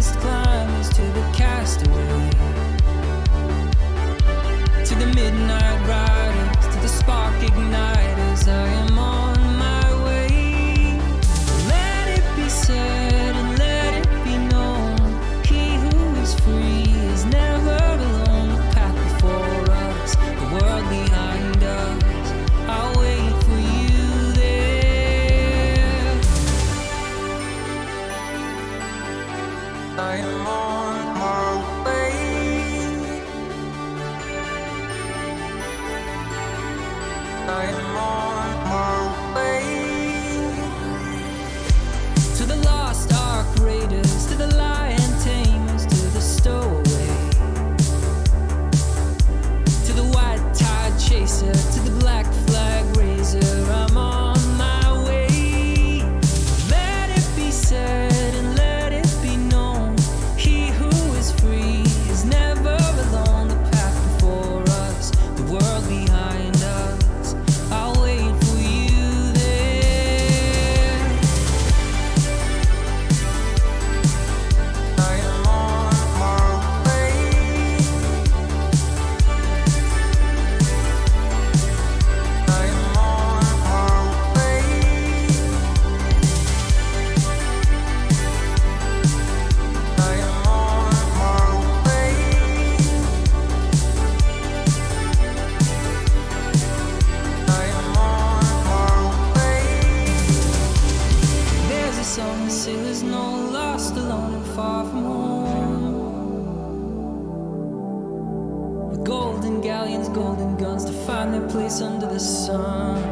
mist climbers to the castaway, to the midnight riders, to the spark igniters. I am on my way. Let it be said and let it be known, he who is free is never alone. The path before us, the world behind us, I'll wait for you there. I am on my way. I am on my way. To the lost ark raiders, to the lion tamers, to the stowaway, to the white tide chaser, to the black flag raiser. I'm on my way. Let it be said and let it be known, he who is free is never alone. The path before us, the world behind us, I'll wait for you there. I am on my way. I am on my way. I am on my way. I am on my way. There's a song that sailors know, lost, alone, and far from home, with golden galleons, golden guns to find their place under the sun.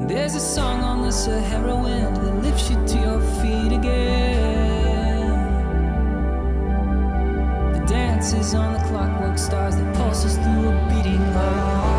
There's a song on the Sahara wind that lifts you to your feet again. The dances on the clockwork stars that pulses through a beating heart.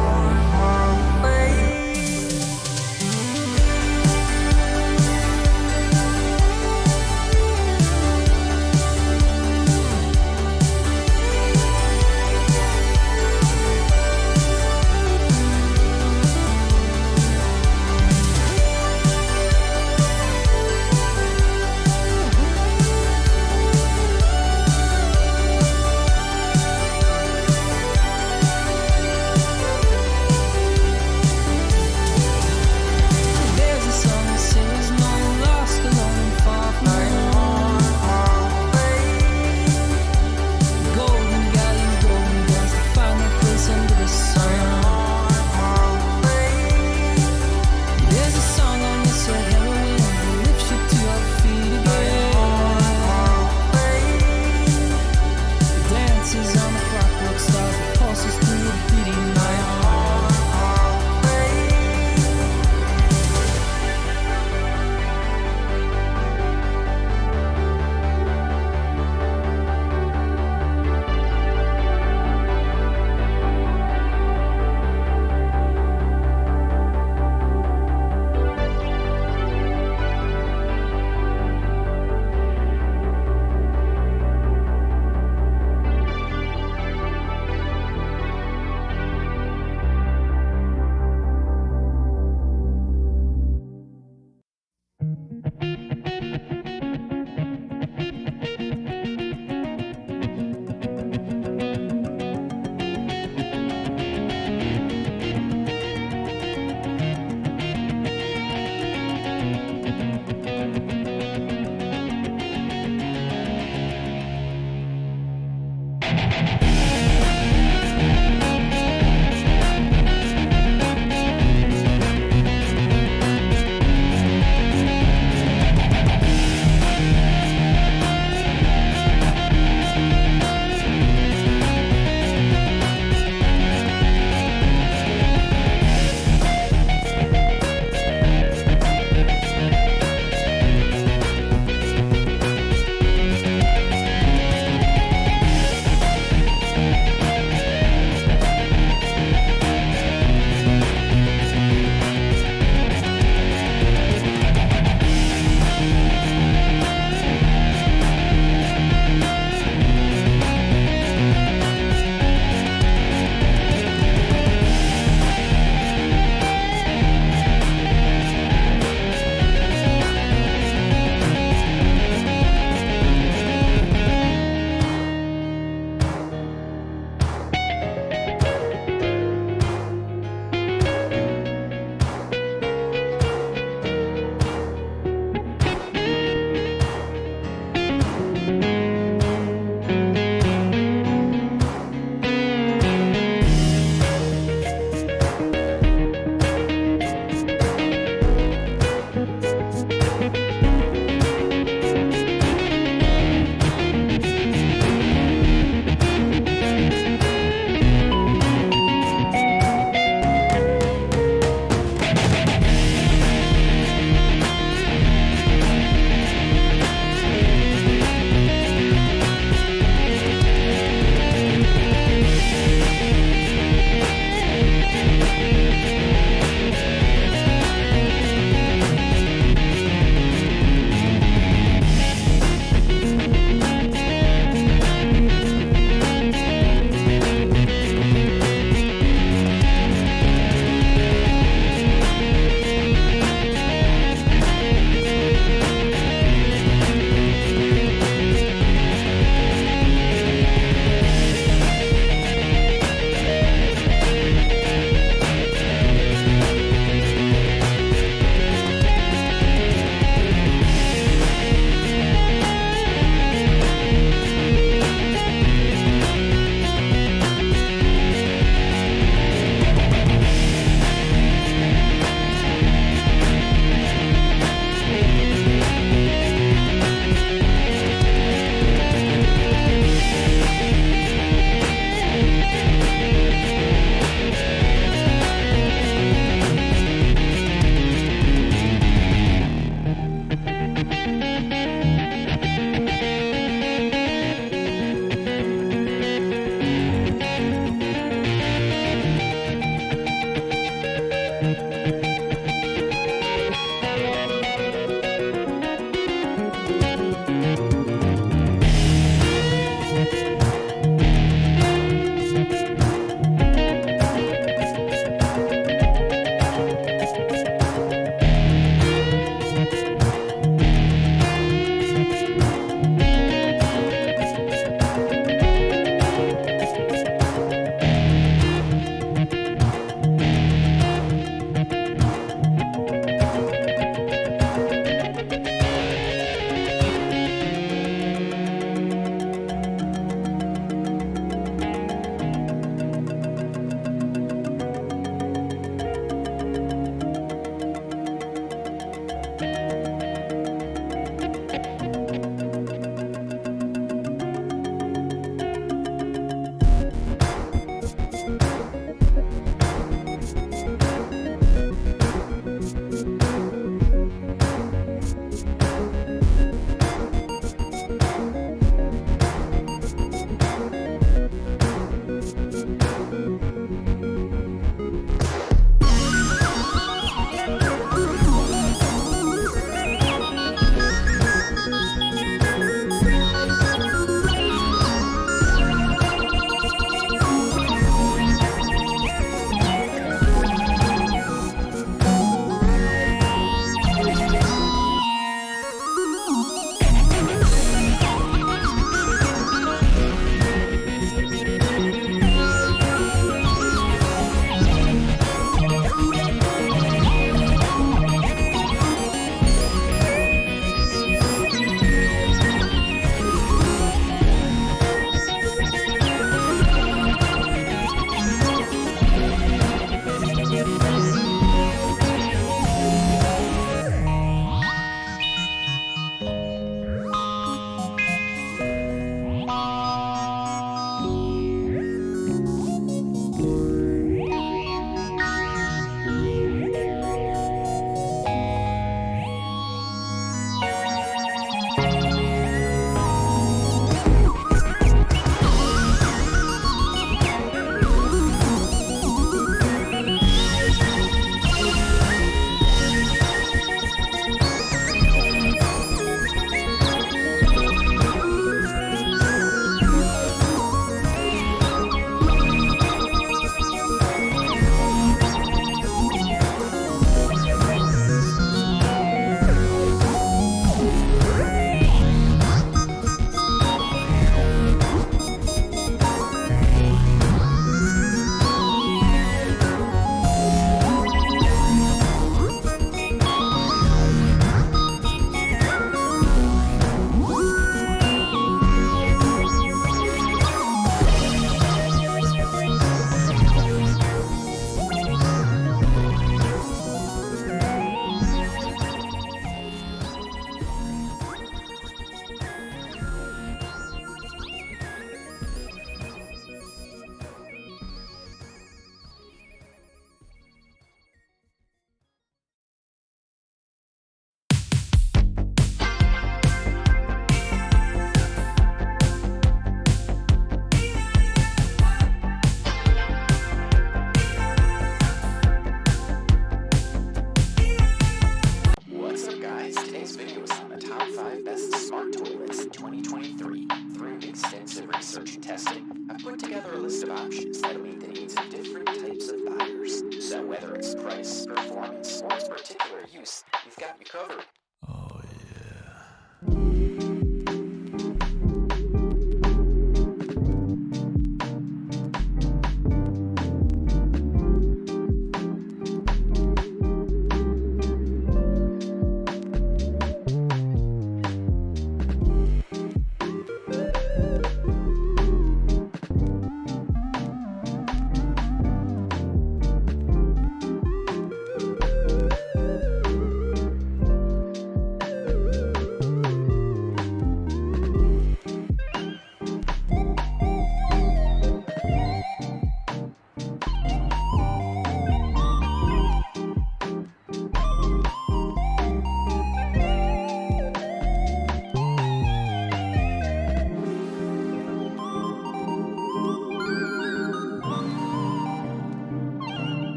You've got me covered. Oh, yeah.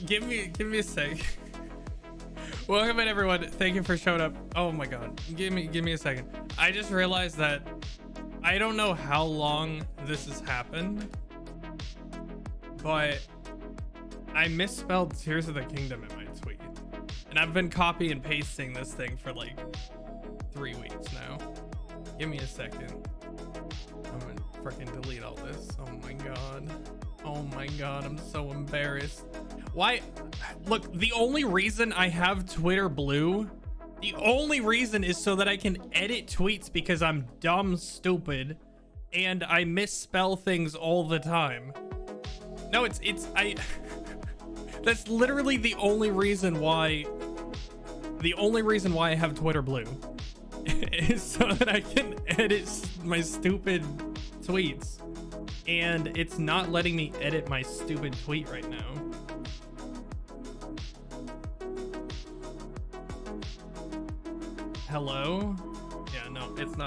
Give me a sec. Welcome in, everyone. Thank you for showing up. Oh my god. Give me a second. I just realized that I don't know how long this has happened, but I misspelled Tears of the Kingdom in my tweet. And I've been copy and pasting this thing for like 3 weeks now. Give me a second. I'm gonna freaking delete all this. Oh my god. Oh my god, I'm so embarrassed. Why? Look, the only reason I have Twitter Blue, the only reason is so that I can edit tweets because I'm dumb, stupid, and I misspell things all the time. No, that's literally the only reason why I have Twitter Blue is so that I can edit my stupid tweets. And it's not letting me edit my stupid tweet right now. Hello? Yeah, no, it's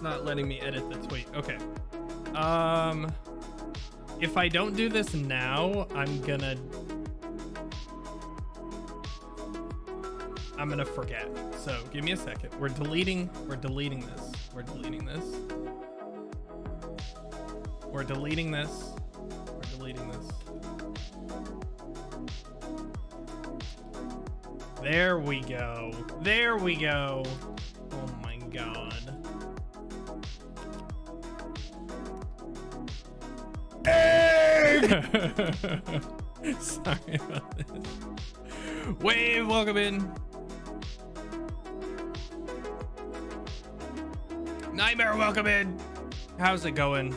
not letting me edit the tweet. Okay. If I don't do this now, I'm gonna forget. So give me a second. We're deleting this. We're deleting this. We're deleting this. We're deleting this. There we go. There we go. Oh my god. Sorry about this. Wave, welcome in. Nightmare, welcome in. How's it going?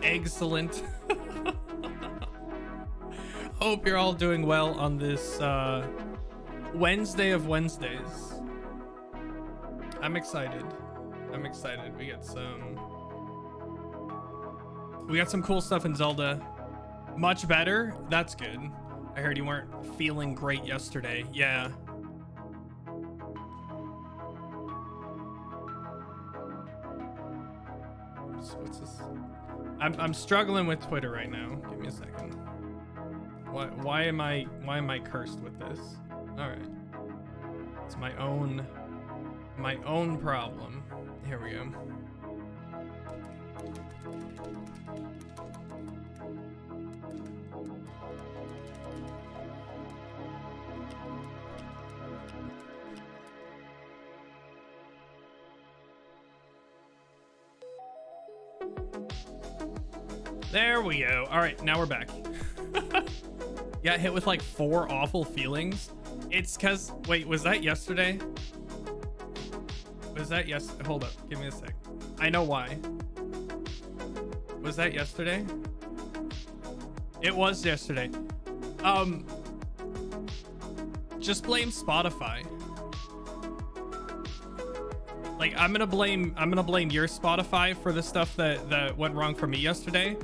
Excellent. Hope you're all doing well on this Wednesday of Wednesdays. I'm excited. We got some cool stuff in Zelda. Much better. That's good. I heard you weren't feeling great yesterday. Yeah. So what's this? I'm struggling with Twitter right now. Give me a second. Why am I cursed with this? All right. It's my own problem. Here we go. There we go. All right, now we're back. Got hit with like 4 awful feelings. It's cause wait, was that yesterday? Was that yes? Hold up, give me a sec. I know why. Was that yesterday? It was yesterday. Just blame Spotify. Like I'm gonna blame your Spotify for the stuff that went wrong for me yesterday.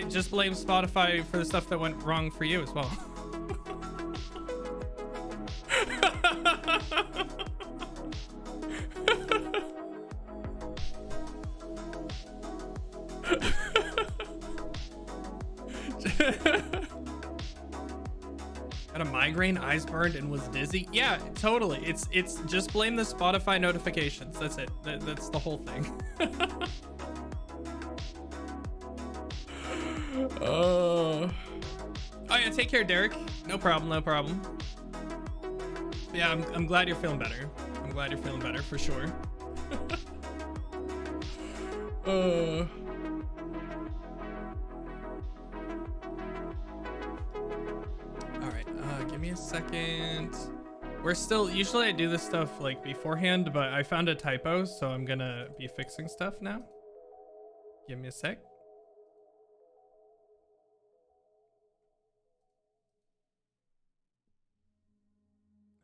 Just blame Spotify for the stuff that went wrong for you as well. Got a migraine, eyes burned, and was dizzy. Yeah, totally. It's just blame the Spotify notifications. That's it. That's the whole thing. Oh yeah, take care, Derek. No problem, no problem. Yeah, I'm glad you're feeling better. I'm glad you're feeling better for sure. Give me a second. We're still, usually I do this stuff like beforehand, but I found a typo, so I'm gonna be fixing stuff now. Give me a sec.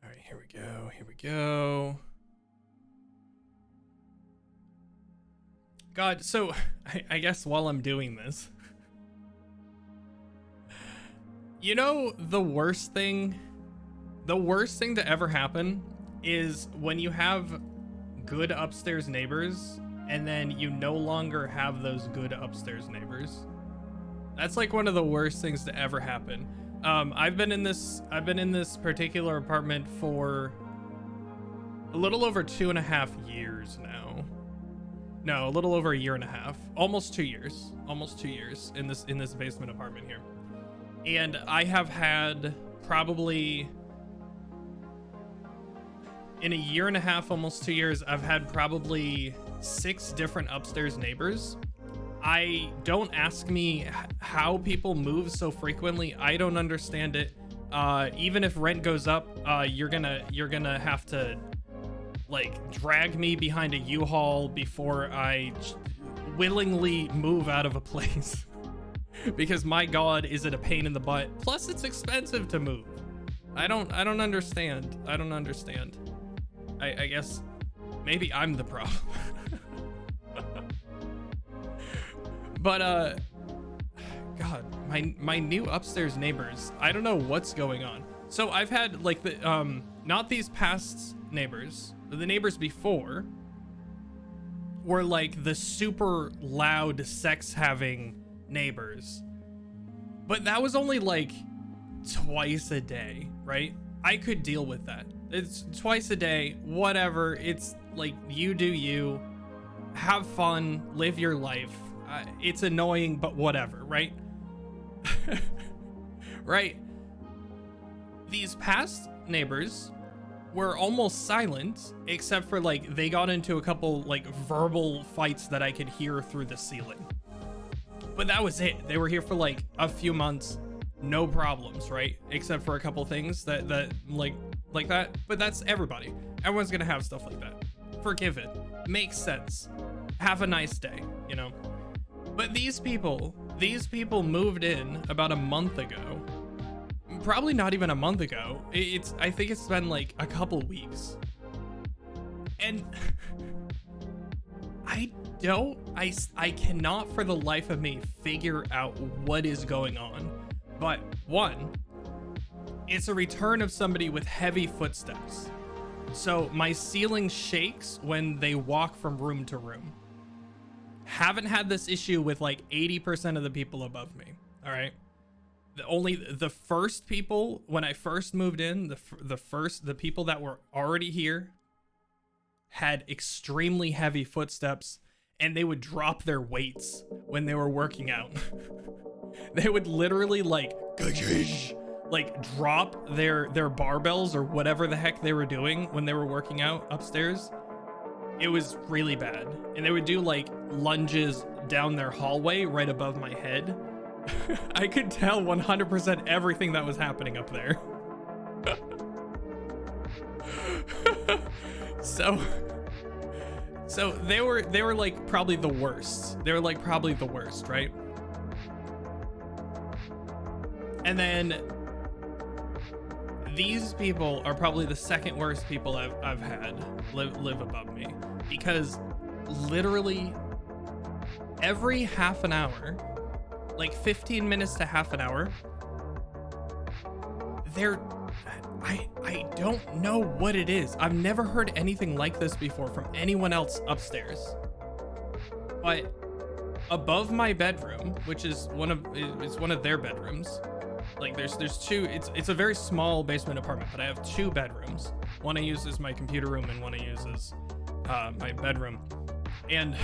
All right, here we go. Here we go. God, so I guess while I'm doing this, you know, the worst thing to ever happen is when you have good upstairs neighbors and then you no longer have those good upstairs neighbors. That's like one of the worst things to ever happen. I've been in this particular apartment for a little over 2.5 years now. No, a little over a year and a half. Almost 2 years. Almost 2 years in this basement apartment here. And I have had probably, in a year and a half, almost 2 years, I've had probably 6 different upstairs neighbors. I don't ask me how people move so frequently. I don't understand it. Even if rent goes up, you're gonna have to like drag me behind a U-Haul before I willingly move out of a place. Because my God, is it a pain in the butt? Plus, it's expensive to move. I don't understand. I don't understand. I guess maybe I'm the problem. But God, my new upstairs neighbors, I don't know what's going on. So I've had like the not these past neighbors, the neighbors before were like the super loud sex having neighbors, but that was only like twice a day, right? I could deal with that. It's twice a day, whatever. It's like, you do you, have fun, live your life. It's annoying, but whatever, right? Right. These past neighbors were almost silent, except for like they got into a couple like verbal fights that I could hear through the ceiling. But that was it. They were here for like a few months, no problems, right? Except for a couple things that like that. But that's everybody. Everyone's gonna have stuff like that. Forgive it. Makes sense. Have a nice day, you know? But these people moved in about a month ago. Probably not even a month ago. I think it's been like a couple weeks. And I cannot for the life of me figure out what is going on. But one, it's a return of somebody with heavy footsteps. So my ceiling shakes when they walk from room to room. Haven't had this issue with like 80% of the people above me. All right. The first people, when I first moved in, the people that were already here had extremely heavy footsteps, and they would drop their weights when they were working out. They would literally like drop their barbells or whatever the heck they were doing when they were working out upstairs. It was really bad. And they would do like lunges down their hallway right above my head. I could tell 100% everything that was happening up there. So they were like probably the worst. They were like probably the worst, right? And then these people are probably the second worst people I've had live above me, because literally every half an hour, like 15 minutes to half an hour, I don't know what it is. I've never heard anything like this before from anyone else upstairs. But above my bedroom, which is one of their bedrooms, like there's two. It's a very small basement apartment, but I have two bedrooms. One I use as my computer room, and one I use as my bedroom. And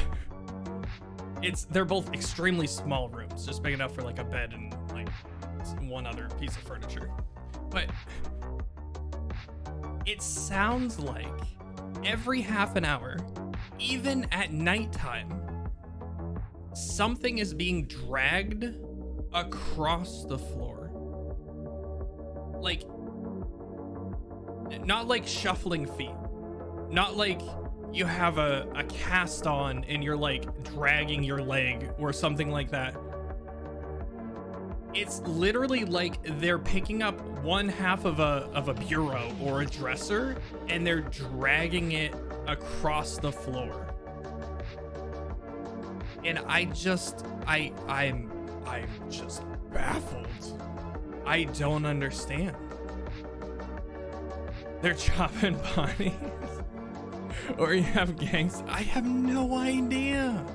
they're both extremely small rooms, just big enough for like a bed and like one other piece of furniture. But it sounds like every half an hour, even at nighttime, something is being dragged across the floor. Like, not like shuffling feet, not like you have a cast on and you're like dragging your leg or something like that. It's literally like they're picking up one half of a bureau or a dresser and they're dragging it across the floor. And I'm just baffled. I don't understand. They're chopping bodies. Or you have gangs. I have no idea.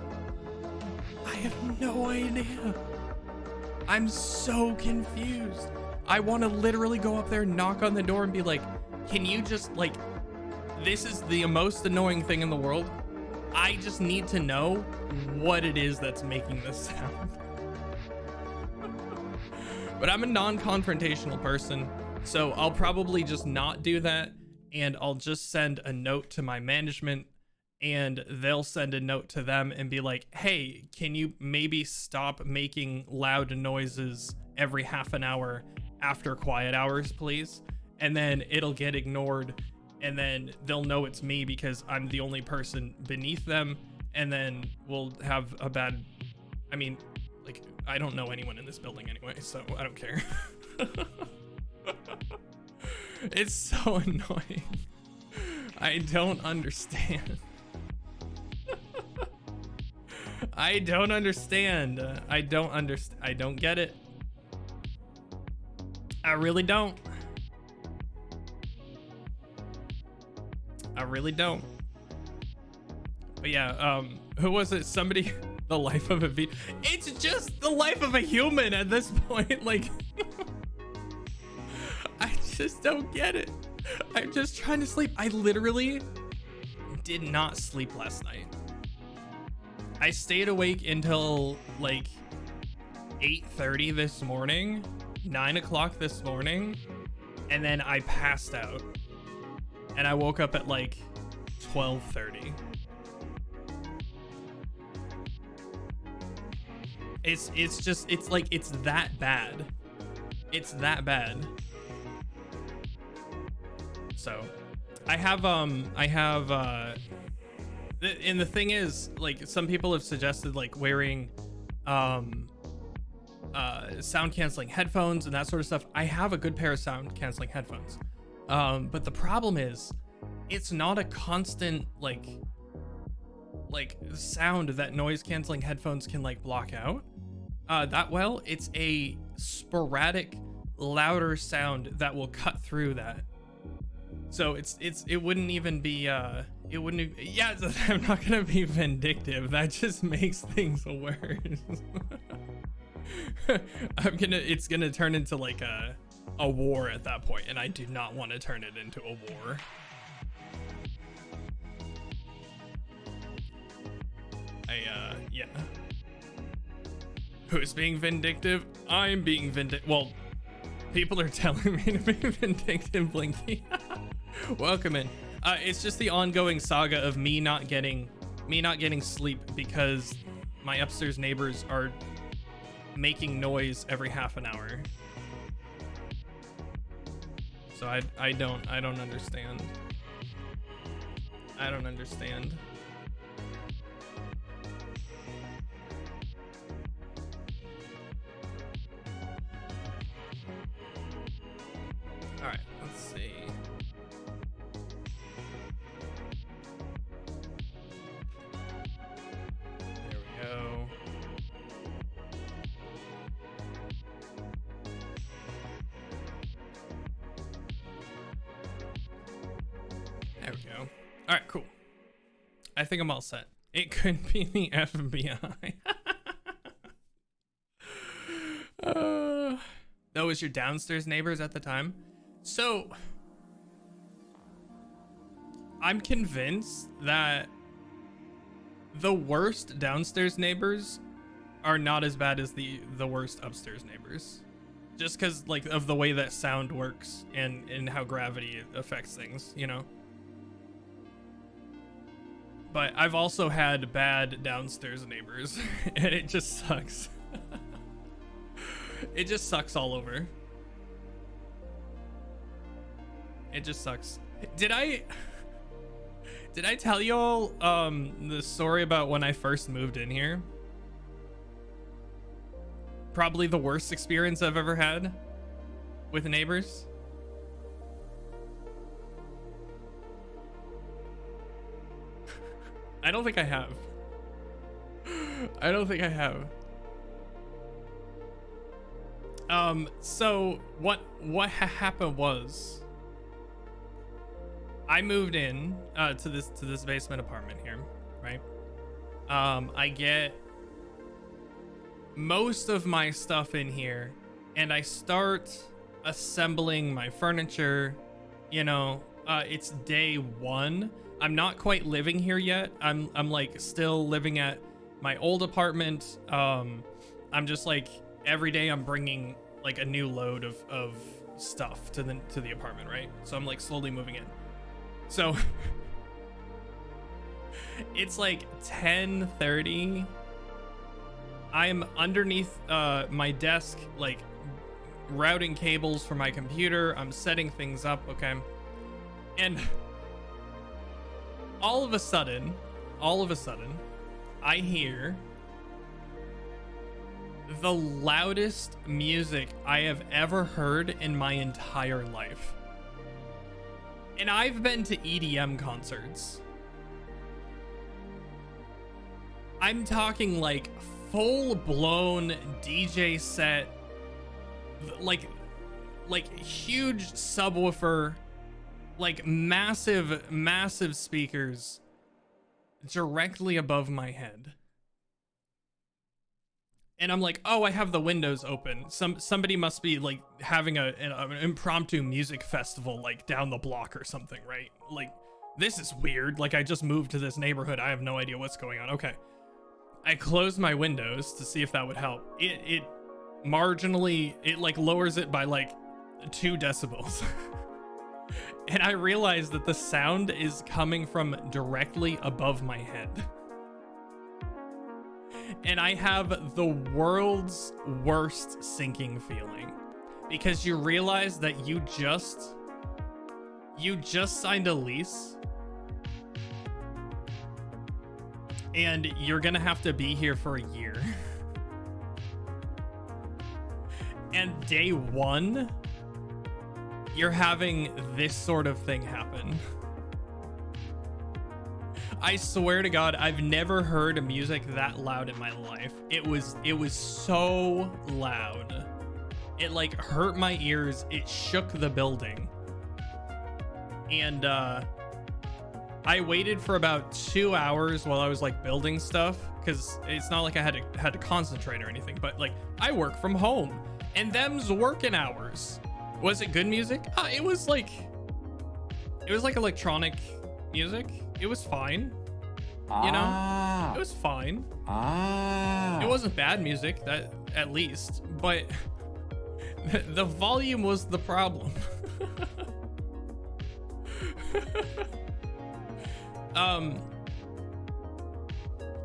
I'm so confused. I want to literally go up there, knock on the door, and be like, can you just, like, this is the most annoying thing in the world. I just need to know what it is that's making this sound. But I'm a non-confrontational person, so I'll probably just not do that, and I'll just send a note to my management, and they'll send a note to them and be like, hey, can you maybe stop making loud noises every half an hour after quiet hours, please? And then it'll get ignored, and then they'll know it's me because I'm the only person beneath them, and then we'll have a bad, I mean, like, I don't know anyone in this building anyway, so I don't care. It's so annoying. I don't understand. I don't understand. I don't get it. I really don't. I really don't. But yeah, who was it? Somebody, the life of a V. It's just the life of a human at this point. Like, I just don't get it. I'm just trying to sleep. I literally did not sleep last night. I stayed awake until like 8:30 this morning, 9 o'clock this morning, and then I passed out. And I woke up at like 12:30. It's like, it's that bad. It's that bad. So I have and the thing is, like, some people have suggested like wearing sound canceling headphones and that sort of stuff. I have a good pair of sound canceling headphones, but the problem is it's not a constant like sound that noise canceling headphones can like block out that well. It's a sporadic louder sound that will cut through that. So it wouldn't even be it wouldn't, yeah, I'm not gonna be vindictive. That just makes things worse. It's gonna turn into like a war at that point, and I do not want to turn it into a war. Yeah. Who's being vindictive? I'm being vindictive. Well, people are telling me to be vindictive, Blinky. Welcome in. It's just the ongoing saga of me not getting sleep because my upstairs neighbors are making noise every half an hour. So I don't understand. I don't understand. All right, let's see. There we go. There we go. All right, cool. I think I'm all set. It could be the FBI. That was your downstairs neighbors at the time. So I'm convinced that the worst downstairs neighbors are not as bad as the worst upstairs neighbors, just because like of the way that sound works and how gravity affects things, you know. But I've also had bad downstairs neighbors and it just sucks. It just sucks all over. It just sucks. Did I tell y'all the story about when I first moved in here? Probably the worst experience I've ever had with neighbors. I don't think I have. I don't think I have. So what happened was I moved in to this basement apartment here, right? I get most of my stuff in here and I start assembling my furniture, you know. It's day one. I'm not quite living here yet. I'm like still living at my old apartment. I'm just like every day I'm bringing like a new load of stuff to the apartment, right? So I'm like slowly moving in. So it's like 10:30. I'm underneath my desk, like routing cables for my computer. I'm setting things up, okay? And all of a sudden, I hear the loudest music I have ever heard in my entire life. And I've been to EDM concerts. I'm talking like full-blown DJ set, like huge subwoofer, like massive speakers directly above my head. And I'm like, oh, I have the windows open. Somebody must be like having an impromptu music festival like down the block or something, right? Like, this is weird. Like, I just moved to this neighborhood. I have no idea what's going on. Okay. I closed my windows to see if that would help. It marginally, it like lowers it by like 2 decibels. And I realized that the sound is coming from directly above my head. And I have the world's worst sinking feeling, because you realize that you just signed a lease and you're gonna have to be here for a year. And day one, you're having this sort of thing happen. I swear to God, I've never heard music that loud in my life. It was so loud. It like hurt my ears. It shook the building. And I waited for about 2 hours while I was like building stuff, because it's not like I had to concentrate or anything, but like I work from home and them's working hours. Was it good music? It was like electronic music. It was fine. You know, it was fine. It wasn't bad music, that at least, but the volume was the problem.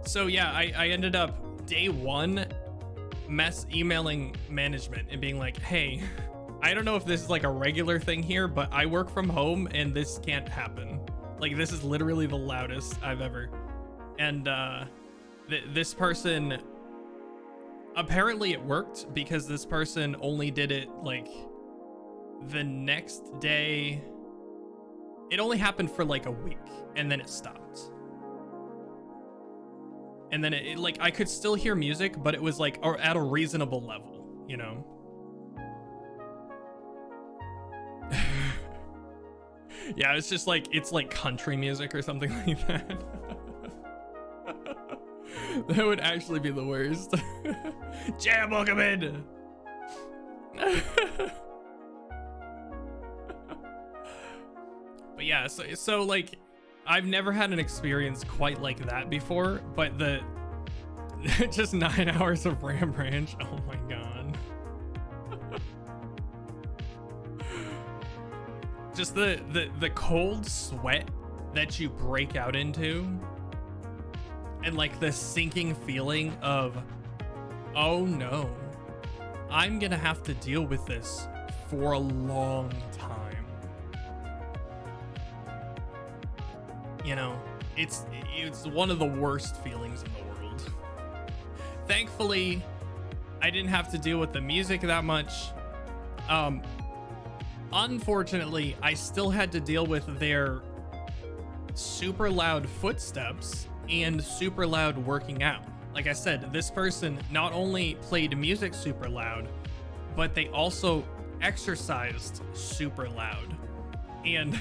So yeah, I ended up day one emailing management and being like, hey, I don't know if this is like a regular thing here, but I work from home and this can't happen. Like, this is literally the loudest I've ever. And this person, apparently it worked because this person only did it like the next day. It only happened for like a week and then it stopped. And then it like, I could still hear music, but it was like at a reasonable level, you know? Yeah, it's just like, it's like country music or something like that. That would actually be the worst. Jam, welcome in. But yeah, so like, I've never had an experience quite like that before, but the just 9 hours of Ram Ranch. Oh my god. Just the cold sweat that you break out into, and like the sinking feeling of, oh no, I'm gonna have to deal with this for a long time. You know, it's one of the worst feelings in the world. Thankfully, I didn't have to deal with the music that much. Unfortunately, I still had to deal with their super loud footsteps and super loud working out. Like I said, this person not only played music super loud, but they also exercised super loud. And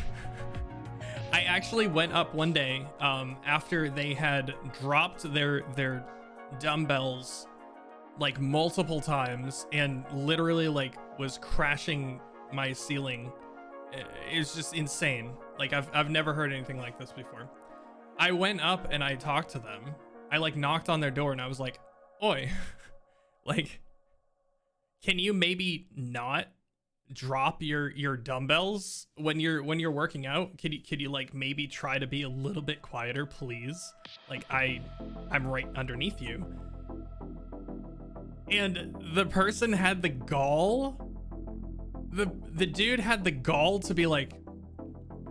I actually went up one day after they had dropped their dumbbells like multiple times and literally like was crashing my ceiling. It's just insane. Like I've never heard anything like this before. I went up and I talked to them. I like knocked on their door and I was like, "Oi, like, can you maybe not drop your dumbbells when you're working out? Could you like maybe try to be a little bit quieter, please? Like I'm right underneath you." And the person had the gall. The dude had the gall to be like,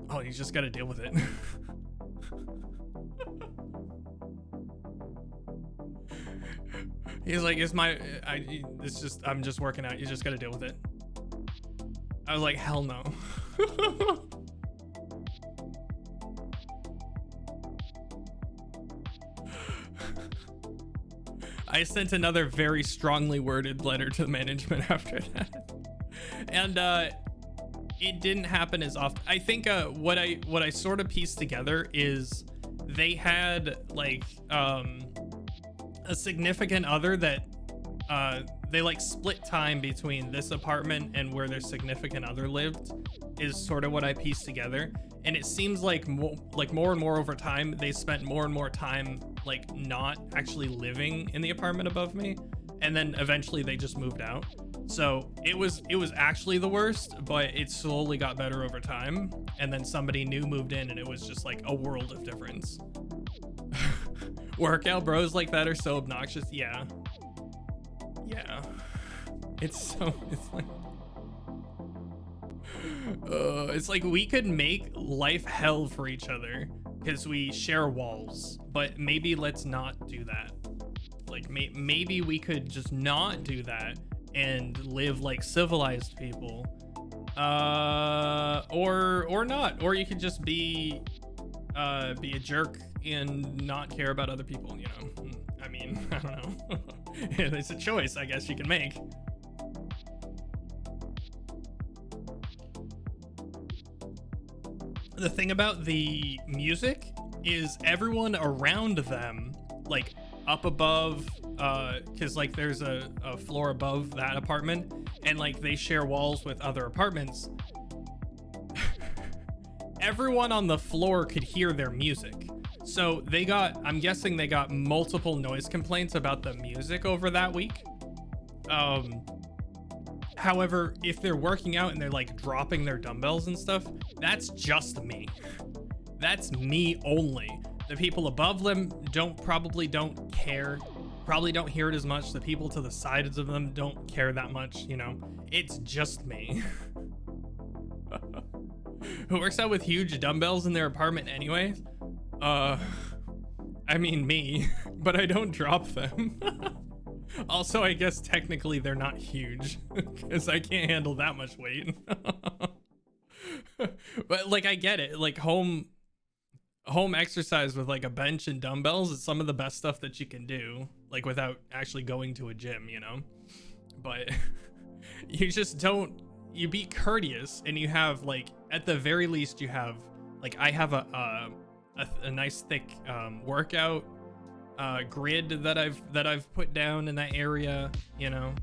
"Oh, you just got to deal with it." He's like, I'm just working out. You just got to deal with it. I was like, hell no. I sent another very strongly worded letter to management after that. And it didn't happen as often. I think what I sort of pieced together is they had like a significant other that they like split time between this apartment and where their significant other lived, is sort of what I pieced together. And it seems like more and more over time, they spent more and more time like not actually living in the apartment above me, and then eventually they just moved out. So it was actually the worst, but it slowly got better over time. And then somebody new moved in and it was just like a world of difference. Workout bros like that are so obnoxious. Yeah. It's like we could make life hell for each other because we share walls, but maybe let's not do that. Like maybe we could just not do that and live like civilized people, or not, or you could just be a jerk and not care about other people, you know. I mean, I don't know. It's a choice I guess you can make. The thing about the music is everyone around them, like up above, because like there's a floor above that apartment, and like they share walls with other apartments. Everyone on the floor could hear their music. So I'm guessing they got multiple noise complaints about the music over that week. However, if they're working out and they're like dropping their dumbbells and stuff, that's just me. That's me only. The people above them probably don't care. probably don't hear it as much. The people to the sides of them don't care that much, you know. It's just me. Who works out with huge dumbbells in their apartment anyways? I mean me, but I don't drop them. Also, I guess technically they're not huge because I can't handle that much weight. But like, I get it. Like home exercise with like a bench and dumbbells is some of the best stuff that you can do, like without actually going to a gym, you know. But you just don't, you be courteous, and you have, like, at the very least you have, like, I have a nice thick workout grid that I've put down in that area, you know.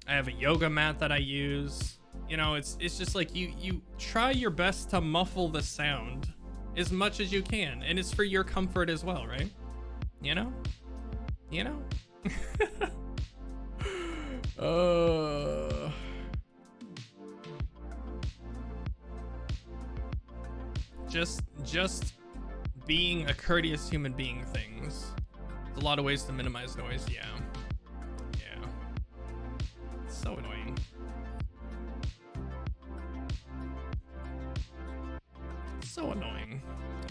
I have a yoga mat that I use, you know. It's just like you try your best to muffle the sound as much as you can, and it's for your comfort as well, right? You know. Just being a courteous human being things. There's a lot of ways to minimize noise. Yeah. It's so annoying. So annoying.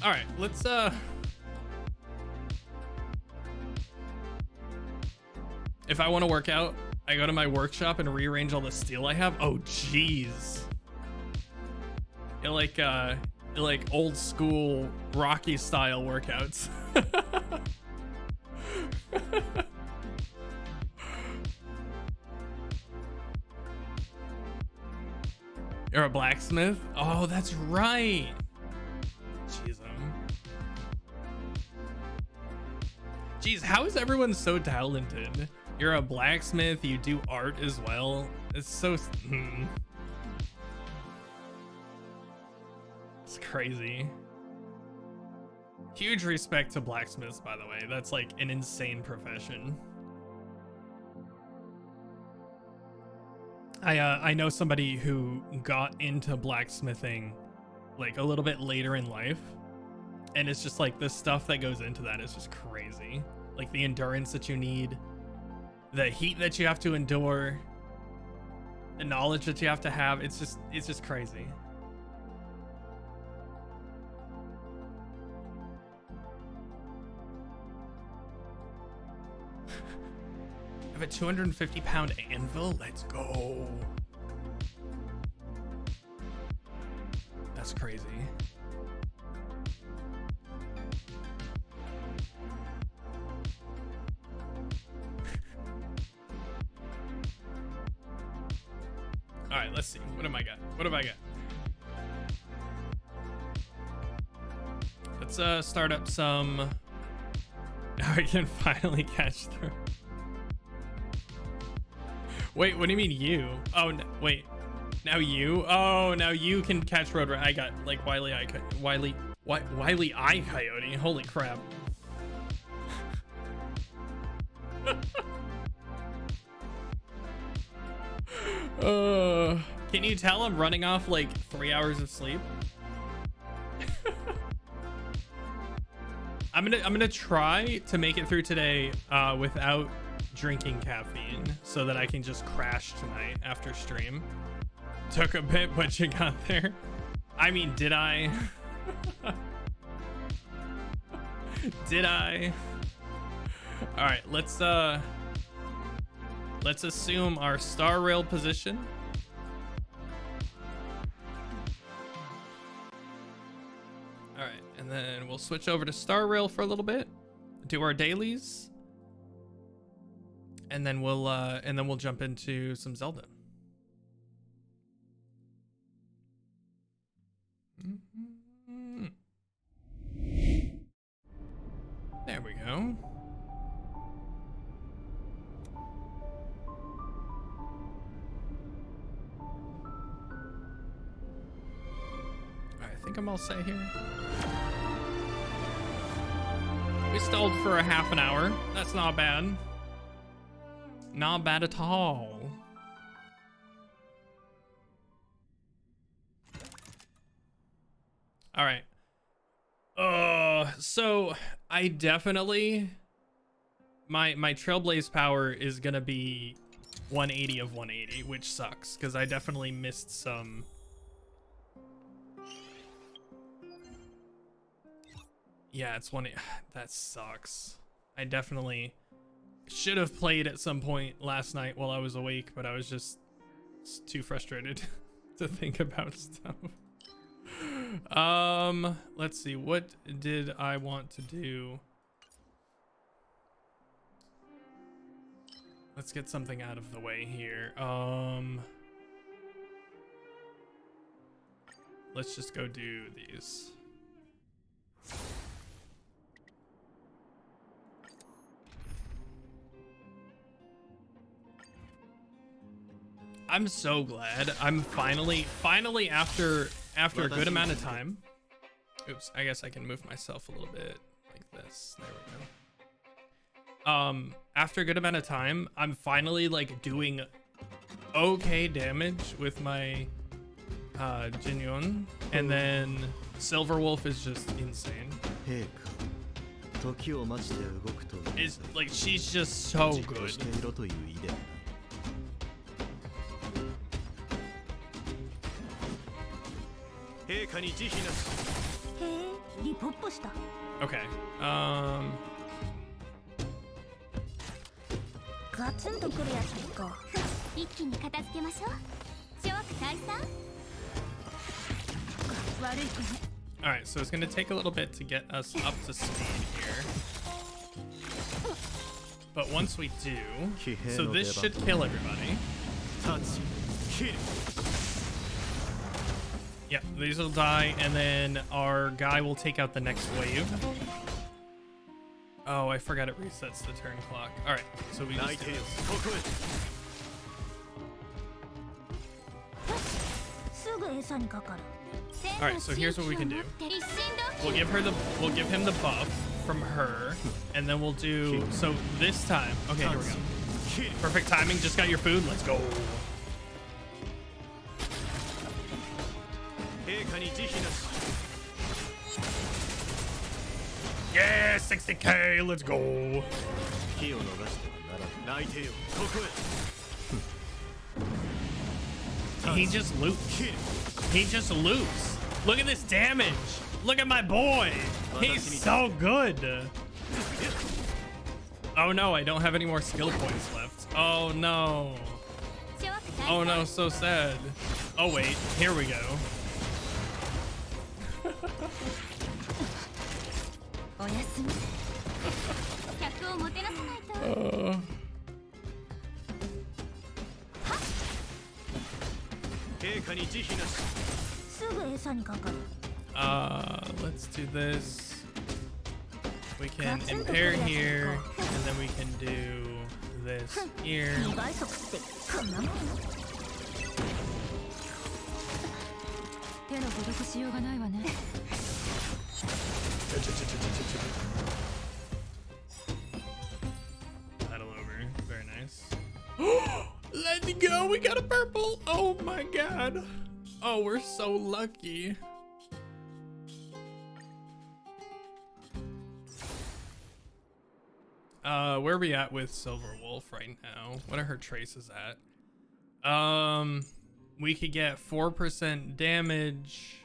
All right, let's if I want to work out, I go to my workshop and rearrange all the steel I have. Oh jeez. It like old school Rocky style workouts. You're a blacksmith? Oh, that's right. Jeez, how is everyone so talented? You're a blacksmith, you do art as well. It's so it's crazy. Huge respect to blacksmiths, by the way. That's like an insane profession. I know somebody who got into blacksmithing like a little bit later in life, and it's just like the stuff that goes into that is just crazy. Like the endurance that you need, the heat that you have to endure, the knowledge that you have to have. It's just crazy. I have a 250-pound anvil. Let's go. That's crazy. All right, let's see. What have I got? Let's start up some. Now I can finally catch through. Wait, what do you mean you? Oh, no, wait. Now you? Oh, now you can catch road. I got like Wily Eye Coyote. Holy crap. Can you tell I'm running off like 3 hours of sleep? I'm gonna try to make it through today without drinking caffeine so that I can just crash tonight after stream. Took a bit, but you got there. I mean, did I? Did I? All right, let's assume our star rail position. All right, and then we'll switch over to star rail for a little bit, do our dailies, and then we'll jump into some Zelda. There we go. I think I'm all set here. We stalled for a half an hour. That's not bad. Not bad at all. All right. So I definitely my Trailblaze power is gonna be 180 of 180, which sucks because I definitely missed some. Yeah, it's one. That sucks. I definitely should have played at some point last night while I was awake, but I was just too frustrated to think about stuff. Let's see. What did I want to do? Let's get something out of the way here. Let's just go do these. I'm so glad. I'm finally after a good amount of time. Oops, I guess I can move myself a little bit like this. There we go. After a good amount of time, I'm finally like doing okay damage with my Jinyon, and then Silver Wolf is just insane. It's like she's just so good. Okay. ガツンとくるやつでいこう。一気に片付けましょう。諸悪退散。悪い子ね。All right, so it's going to take a little bit to get us up to speed here. But once we do, so this should kill everybody. Yep, these will die, and then our guy will take out the next wave. Oh, I forgot it resets the turn clock. All right, so we just do this. All right, so here's what we can do. We'll give him the buff from her, and then we'll do, so this time, okay, here we go. Perfect timing, just got your food, let's go. Yeah, 60k, let's go. He just loops. He just loops. Look at this damage. Look at my boy. He's so good. Oh no, I don't have any more skill points left. Oh no. Oh no, so sad. Oh wait, here we go. Let's do this. We can impair here, and then we can do this here. Battle over. Very nice. Let's go! We got a purple! Oh my god! Oh, we're so lucky. Where are we at with Silver Wolf right now? What are her traces at? We could get 4% damage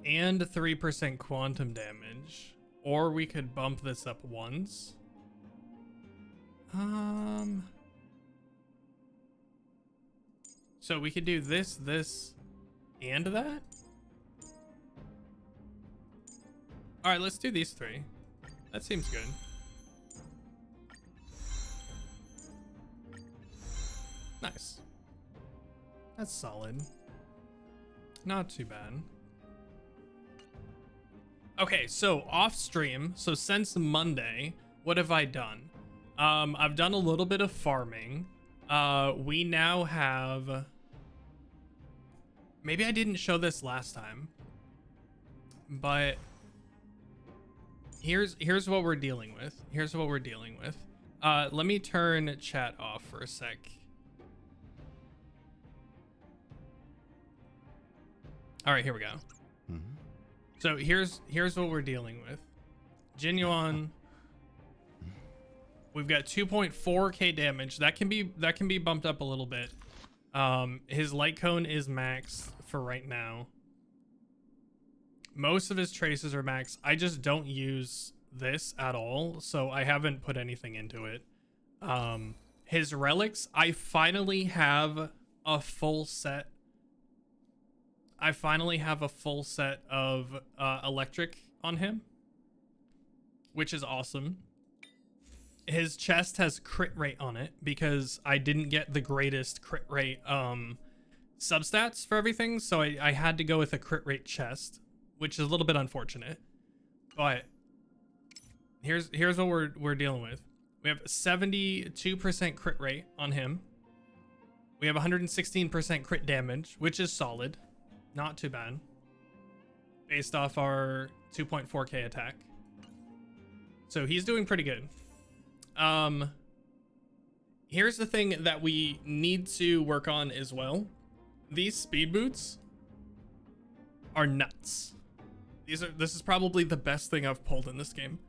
and 3% quantum damage, or we could bump this up once. So we could do this, and that. All right, let's do these three. That seems good. Nice. That's solid. Not too bad. Okay, so off stream, so since Monday, what have I done? I've done a little bit of farming. We now have, maybe I didn't show this last time, but here's what we're dealing with. Here's what we're dealing with. Let me turn chat off for a sec. All right, here we go. So here's what we're dealing with. Genuine We've got 2.4k damage. That can be bumped up a little bit. His light cone is max for right now. Most of his traces are max. I just don't use this at all, so I haven't put anything into it. His relics, I finally have a full set. I finally have a full set of electric on him, which is awesome. His chest has crit rate on it because I didn't get the greatest crit rate substats for everything, so I had to go with a crit rate chest, which is a little bit unfortunate. But here's what we're dealing with. We have 72% crit rate on him. We have 116% crit damage, which is solid. Not too bad. Based off our 2.4k attack. So he's doing pretty good. Here's the thing that we need to work on as well. These speed boots are nuts. This is probably the best thing I've pulled in this game.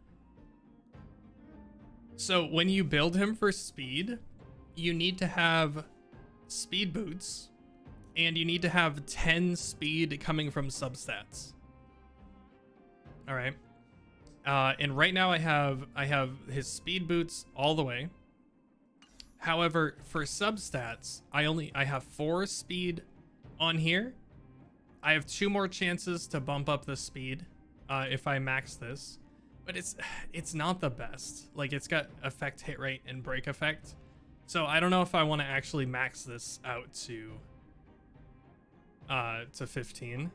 So when you build him for speed, you need to have speed boots and you need to have 10 speed coming from substats. All right. And right now I have his speed boots all the way. However, for substats, I have 4 speed on here. I have 2 more chances to bump up the speed if I max this, but it's not the best. Like, it's got effect hit rate and break effect, so I don't know if I want to actually max this out to 15.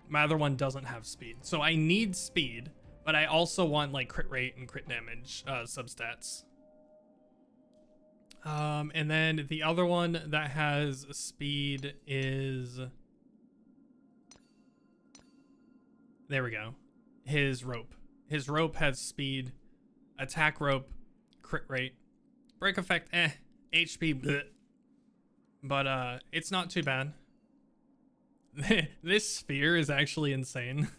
My other one doesn't have speed, so I need speed, but I also want like crit rate and crit damage substats. And then the other one that has speed is, there we go, his rope. His rope has speed, attack rope, crit rate, break effect, HP, bleh. But it's not too bad. This sphere is actually insane.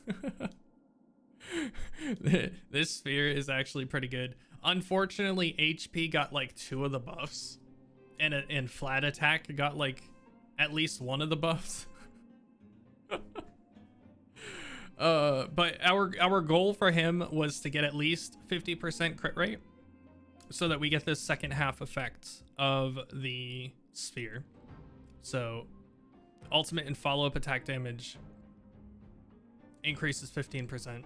This sphere is actually pretty good. Unfortunately, HP got like 2 of the buffs, and flat attack got like at least 1 of the buffs. But our goal for him was to get at least 50% crit rate, so that we get this second half effect of the sphere. So ultimate and follow-up attack damage increases 15%.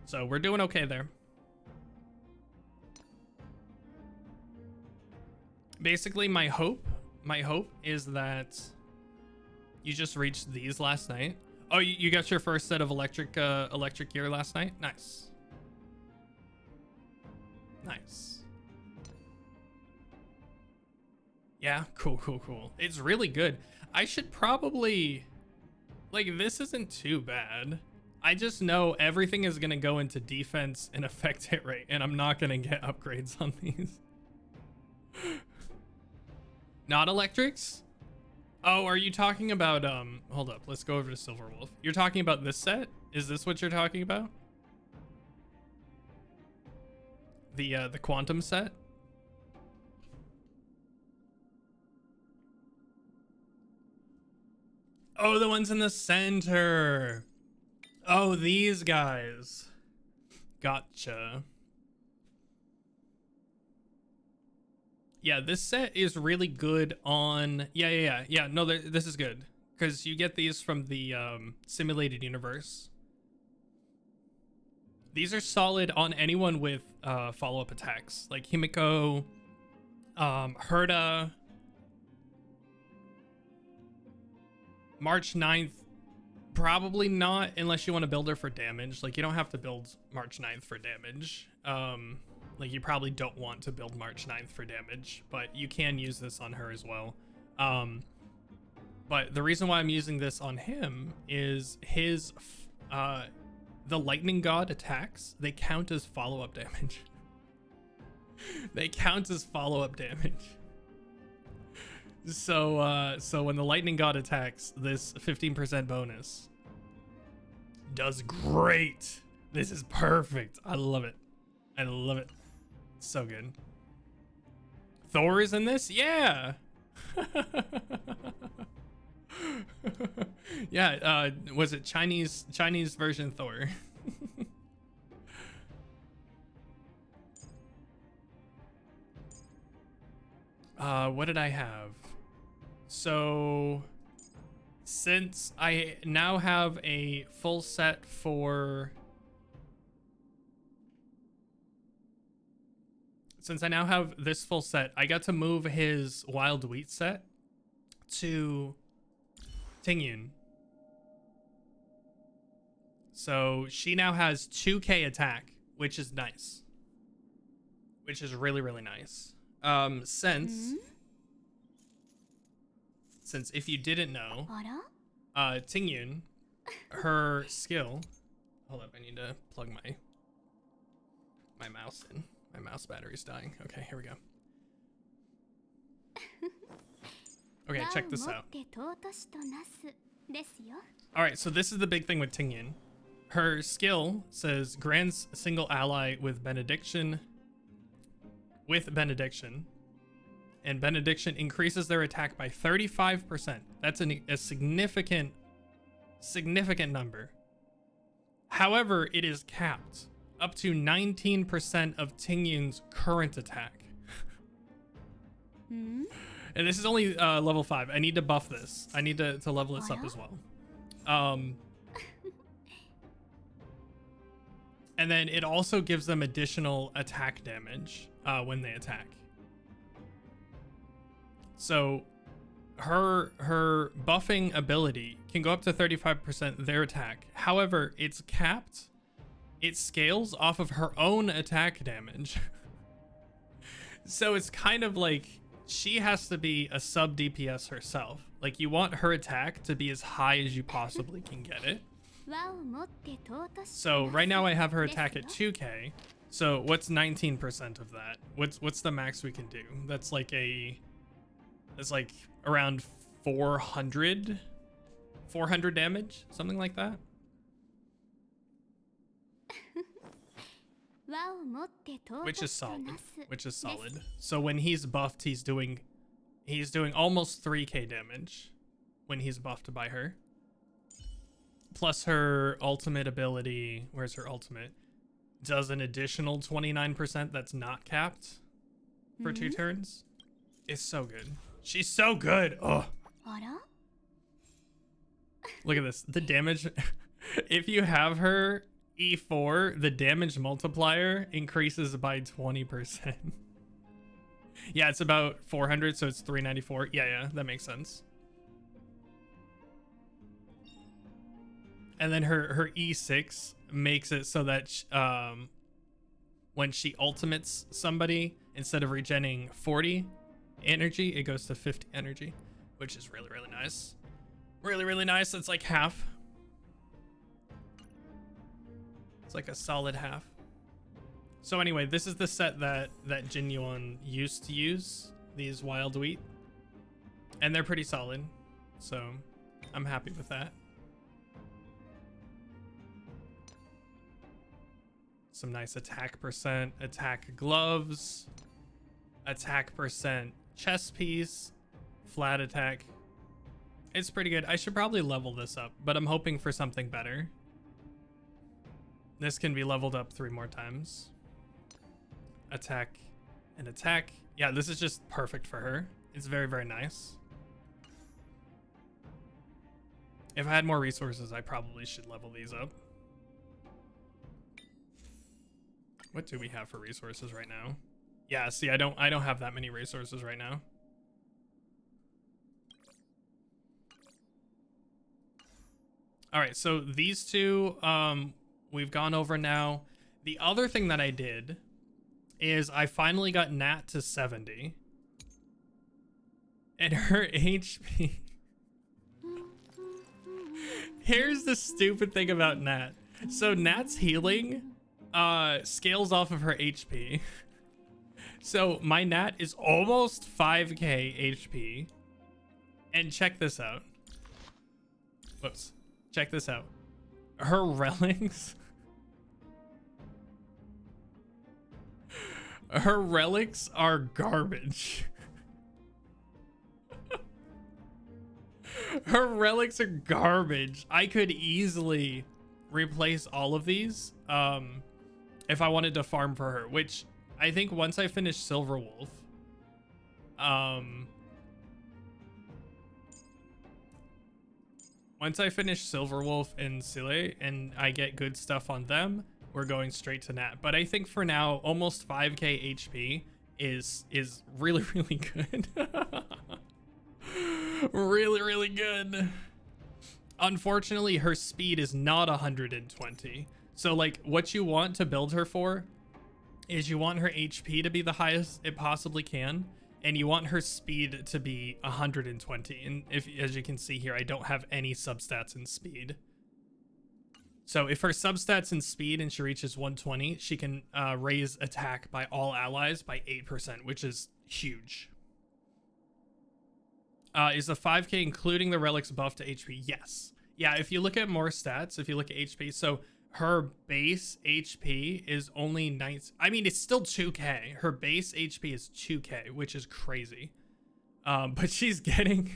So we're doing okay there. Basically, my hope is that you just reached these last night. Oh, you got your first set of electric gear last night? Nice. Nice. Yeah, cool. It's really good. I should probably, like, this isn't too bad. I just know everything is gonna go into defense and effect hit rate, and I'm not gonna get upgrades on these. Not electrics? Oh, are you talking about, hold up, let's go over to Silver Wolf. You're talking about this set? Is this what you're talking about? The quantum set? Oh, the ones in the center. Oh, these guys. Gotcha. Yeah, this set is really good on... Yeah. No, this is good. Because you get these from the simulated universe. These are solid on anyone with follow-up attacks. Like Himiko, Herta. March 9th, probably not, unless you want to build her for damage. Like, you don't have to build March 9th for damage. Like, you probably don't want to build March 9th for damage, but you can use this on her as well. But the reason why I'm using this on him is his the lightning god attacks, they count as follow-up damage. They count as follow-up damage. So when the lightning god attacks, this 15% bonus does great. This is perfect. I love it. I love it. So good. Thor is in this? Yeah. Yeah, was it Chinese version Thor? What did I have? So since I now have a full set for since I now have this full set, I got to move his wild wheat set to Tingyun. So she now has 2k attack, which is nice. Which is really, really nice. Since if you didn't know, Tingyun, her skill. Hold up, I need to plug my mouse in. My mouse battery's dying. Okay, here we go. Okay, check this out. All right, so this is the big thing with Tingyun. Her skill says grants a single ally with benediction. And benediction increases their attack by 35%. That's a significant number. However, it is capped up to 19% of Tingyun's current attack. And this is only level 5. I need to buff this. I need to level this up as well. And then it also gives them additional attack damage when they attack. So her buffing ability can go up to 35% their attack. However, it's capped. It scales off of her own attack damage. So it's kind of like she has to be a sub DPS herself. Like, you want her attack to be as high as you possibly can get it. So right now I have her attack at 2k. So what's 19% of that? What's the max we can do? That's like around 400 damage, something like that. Which is solid. So when he's buffed, he's doing almost 3k damage when he's buffed by her. Plus her ultimate ability, where's her ultimate? Does an additional 29% that's not capped for 2 turns. It's so good. She's so good. Oh. Look at this. The damage. If you have her E4, the damage multiplier increases by 20%. Yeah, it's about 400, so it's 394. Yeah, that makes sense. And then her E6 makes it so that when she ultimates somebody, instead of regenerating 40 energy, it goes to 50 energy, which is really, really nice. Really, really nice. It's like half. It's like a solid half. So anyway, this is the set that Jin Yuan used to use, these wild wheat. And they're pretty solid. So I'm happy with that. Some nice attack percent, attack gloves, attack percent chest piece, flat attack. It's pretty good. I should probably level this up, but I'm hoping for something better. This can be leveled up 3 more times. Attack and attack. Yeah, this is just perfect for her. It's very, very nice. If I had more resources, I probably should level these up. What do we have for resources right now? Yeah, see, I don't have that many resources right now. All right, so these two we've gone over now. The other thing that I did is I finally got Nat to 70. And her HP. Here's the stupid thing about Nat. So Nat's healing scales off of her HP. So my Nat is almost 5k HP. And check this out. Whoops. Check this out. Her relics. Her relics are garbage. Her relics are garbage. I could easily replace all of these if I wanted to farm for her, which I think once I finish Silver Wolf, once I finish Silver Wolf and Sile and I get good stuff on them, we're going straight to Nat. But I think for now, almost 5k HP is really, really good. Really, really good. Unfortunately, her speed is not 120. So like what you want to build her for is you want her HP to be the highest it possibly can, and you want her speed to be 120. And if, as you can see here, I don't have any substats in speed. So if her substats in speed and she reaches 120, she can raise attack by all allies by 8%, which is huge. Is the 5k including the relics buff to HP? Yes. Yeah, if you look at more stats, if you look at HP, so her base HP is only 9. I mean, it's still 2k. Her base HP is 2k, which is crazy. But she's getting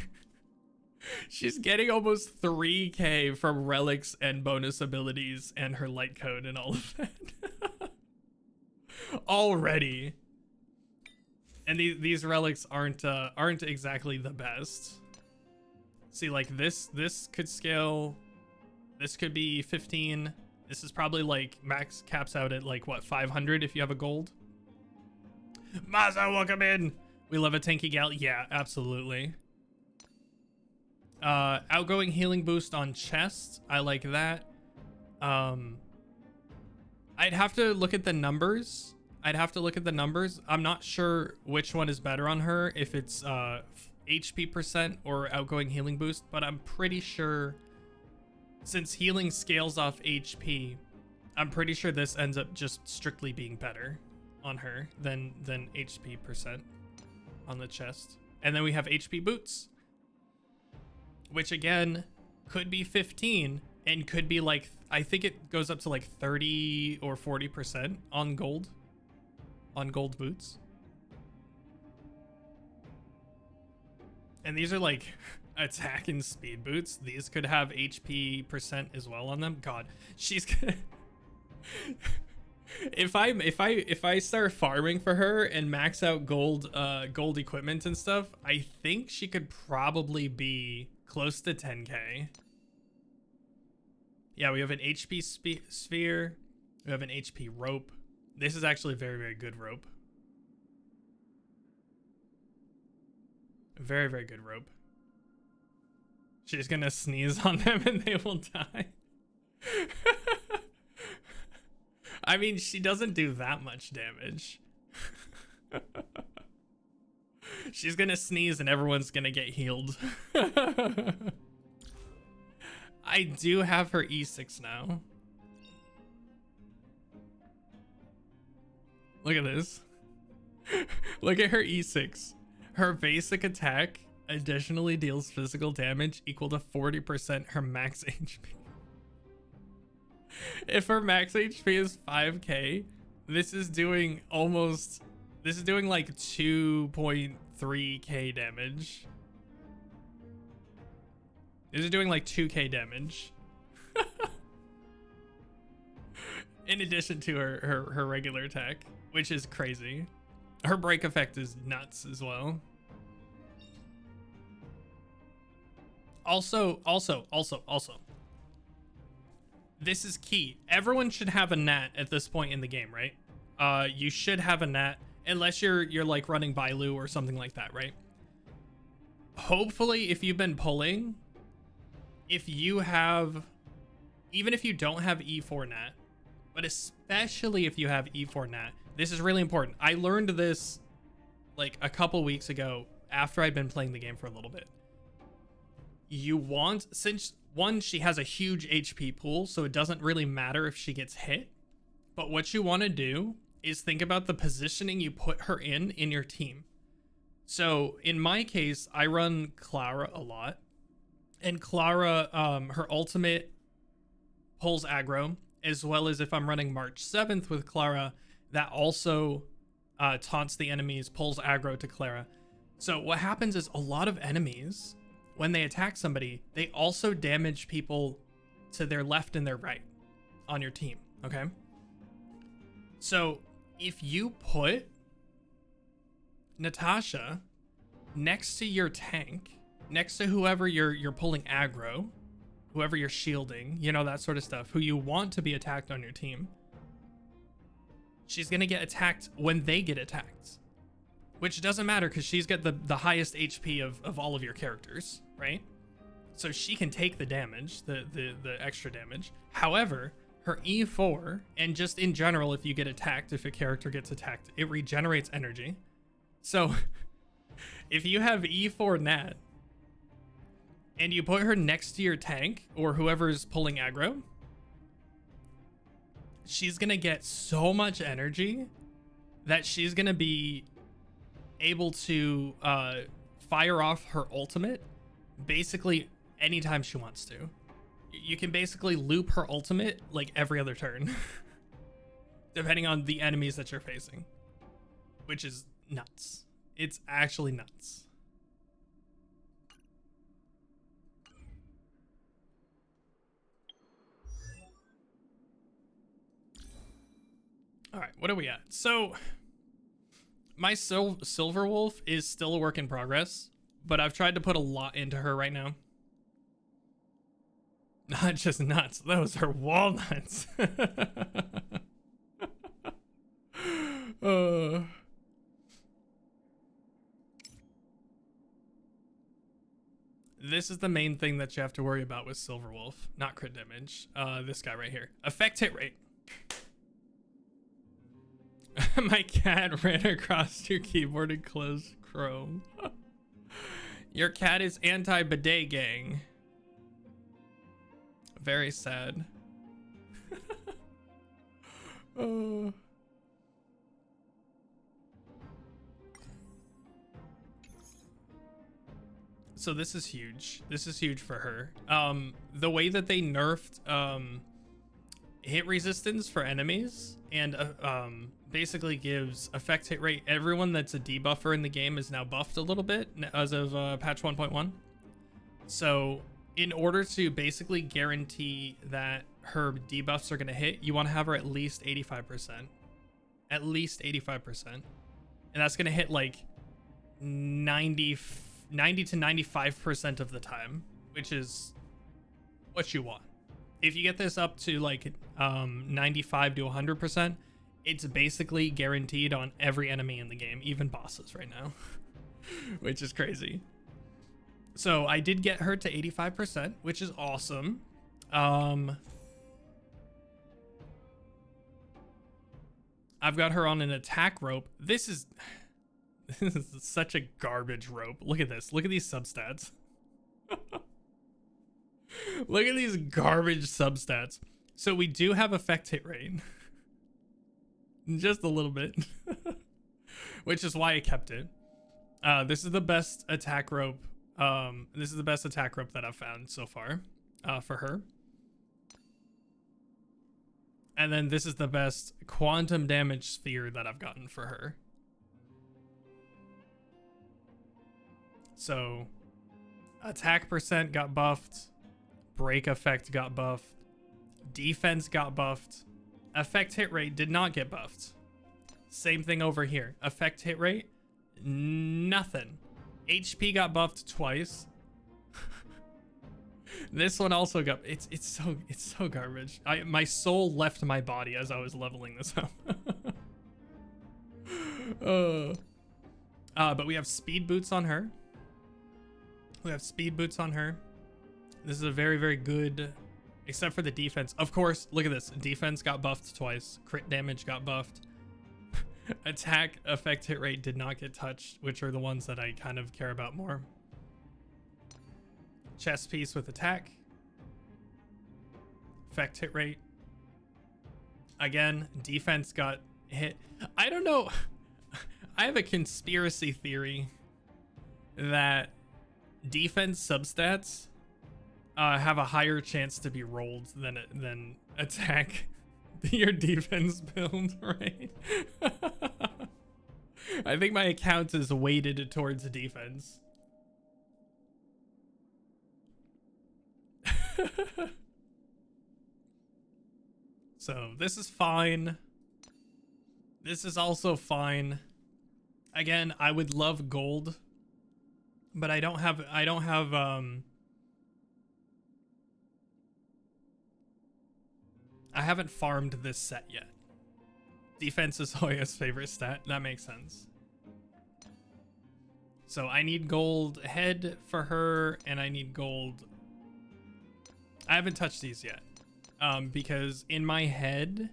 almost 3k from relics and bonus abilities and her light code and all of that. Already. And these relics aren't exactly the best. See, like this could scale. This could be 15. This is probably like max caps out at like what, 500 if you have a gold. Maza, welcome in. We love a tanky gal. Yeah, absolutely. Outgoing healing boost on chest. I like that. I'd have to look at the numbers. I'm not sure which one is better on her, if it's HP percent or outgoing healing boost, but I'm pretty sure since healing scales off HP, I'm pretty sure this ends up just strictly being better on her than HP percent on the chest. And then we have HP boots, which again could be 15 and could be like, I think it goes up to like 30 or 40% on gold boots. And these are like attack and speed boots. These could have HP percent as well on them. God, she's gonna if I start farming for her and max out gold equipment and stuff, I think she could probably be close to 10k. Yeah, we have an HP sphere. We have an HP rope. This is actually a very, very good rope. Very, very good rope. She's gonna sneeze on them and they will die. I mean, she doesn't do that much damage. She's gonna sneeze and everyone's gonna get healed. I do have her E6 now. Look at this. Look at her E6. Her basic attack additionally deals physical damage equal to 40% her max HP. If her max HP is 5k, this is doing like 2.3k damage. This is doing like 2k damage. In addition to her regular attack, which is crazy. Her break effect is nuts as well. Also, this is key. Everyone should have a nat at this point in the game, right? You should have a nat, unless you're like running Bailu or something like that, right? Hopefully, if you've been pulling, even if you don't have E4 nat, but especially if you have E4 nat, this is really important. I learned this like a couple weeks ago after I'd been playing the game for a little bit. You want, since one, she has a huge HP pool, so it doesn't really matter if she gets hit. But what you want to do is think about the positioning you put her in your team. So in my case, I run Clara a lot, and Clara, her ultimate pulls aggro, as well as if I'm running March 7th with Clara, that also taunts the enemies, pulls aggro to Clara. So what happens is a lot of enemies, when they attack somebody, they also damage people to their left and their right on your team, okay? So if you put Natasha next to your tank, next to whoever you're pulling aggro, whoever you're shielding, you know, that sort of stuff, who you want to be attacked on your team, she's gonna get attacked when they get attacked, which doesn't matter because she's got the highest HP of all of your characters, right? So she can take the damage, the extra damage. However, her E4, and just in general, if you get attacked, if a character gets attacked, it regenerates energy. So if you have E4 Nat and you put her next to your tank or whoever's pulling aggro, she's gonna get so much energy that she's gonna be able to fire off her ultimate basically anytime she wants to. You can basically loop her ultimate like every other turn, depending on the enemies that you're facing, which is nuts. It's actually nuts. All right, what are we at? So my Silver Wolf is still a work in progress, but I've tried to put a lot into her right now. Not just nuts, those are walnuts. This is the main thing that you have to worry about with Silver Wolf, not crit damage. This guy right here. Effect hit rate. My cat ran across your keyboard and closed Chrome. Your cat is anti-bidet gang. Very sad. Oh. So this is huge. This is huge for her. The way that they nerfed hit resistance for enemies and basically gives effect hit rate. Everyone that's a debuffer in the game is now buffed a little bit as of patch 1.1. So in order to basically guarantee that her debuffs are going to hit, you want to have her at least 85%. At least 85%. And that's going to hit like 90 to 95% of the time, which is what you want. If you get this up to like 95 to 100%, it's basically guaranteed on every enemy in the game, even bosses right now, which is crazy. So I did get her to 85%, which is awesome. I've got her on an attack rope. This is such a garbage rope. Look at this. Look at these substats. Look at these garbage substats. So we do have effect hit rate. Just a little bit. Which is why I kept it. This is the best attack rope. This is the best attack rope that I've found so far for her. And then this is the best quantum damage sphere that I've gotten for her. So attack percent got buffed, break effect got buffed, defense got buffed, effect hit rate did not get buffed. Same thing over here. Effect hit rate, nothing. HP got buffed twice. This one also got it's so garbage. My soul left my body as I was leveling this up. But we have speed boots on her. This is a very, very good, except for the defense. Of course, look at this. Defense got buffed twice. Crit damage got buffed. Attack effect hit rate did not get touched, which are the ones that I kind of care about more. Chest piece with attack. Effect hit rate. Again, defense got hit. I don't know. I have a conspiracy theory that defense substats have a higher chance to be rolled than attack your defense build, right? I think my account is weighted towards defense. So this is fine. This is also fine. Again, I would love gold, but I don't have I haven't farmed this set yet. Defense is Hoya's favorite stat. That makes sense. So I need gold head for her, and I need gold. I haven't touched these yet. Because in my head,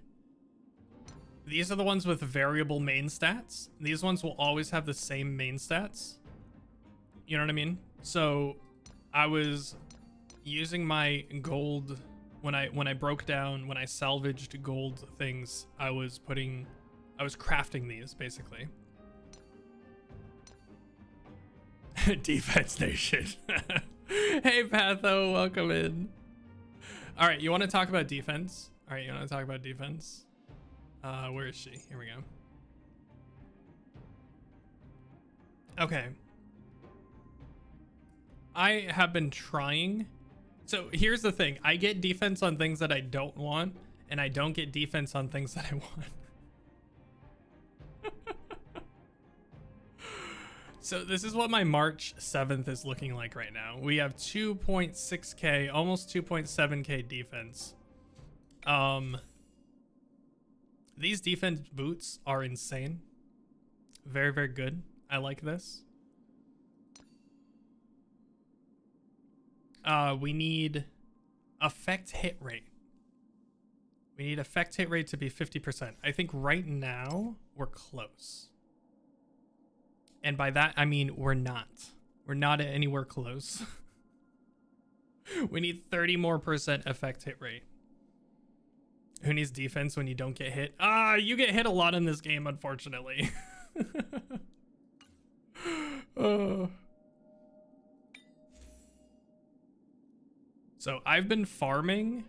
these are the ones with variable main stats. These ones will always have the same main stats. You know what I mean? So I was using my gold when I broke down, when I salvaged gold things, I was crafting these basically. Defense Nation. Hey Patho, welcome in. All right, you want to talk about defense? All right, you want to talk about defense? Where is she? Here we go. Okay. I have been trying. So here's the thing. I get defense on things that I don't want, and I don't get defense on things that I want. So this is what my March 7th is looking like right now. We have 2.6k, almost 2.7k defense. These defense boots are insane. Very, very good. I like this. We need effect hit rate. We need effect hit rate to be 50%. I think right now we're close. And by that, I mean, we're not. We're not anywhere close. We need 30% more effect hit rate. Who needs defense when you don't get hit? You get hit a lot in this game, unfortunately. So I've been farming.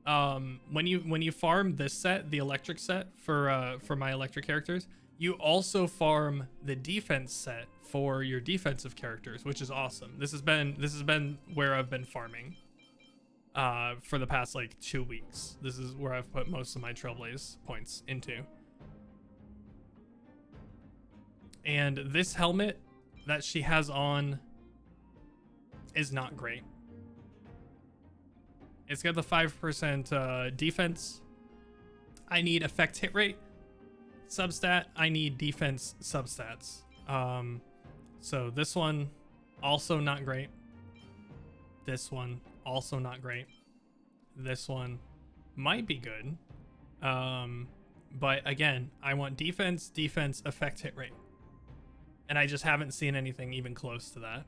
When you farm this set, the electric set for my electric characters, you also farm the defense set for your defensive characters, which is awesome. This has been where I've been farming for the past like 2 weeks. This is where I've put most of my Trailblaze points into. And this helmet that she has on is not great. It's got the 5% defense. I need effect hit rate substat. I need defense substats. So this one also not great. This one also not great. This one might be good. But again, I want defense, effect hit rate. And I just haven't seen anything even close to that.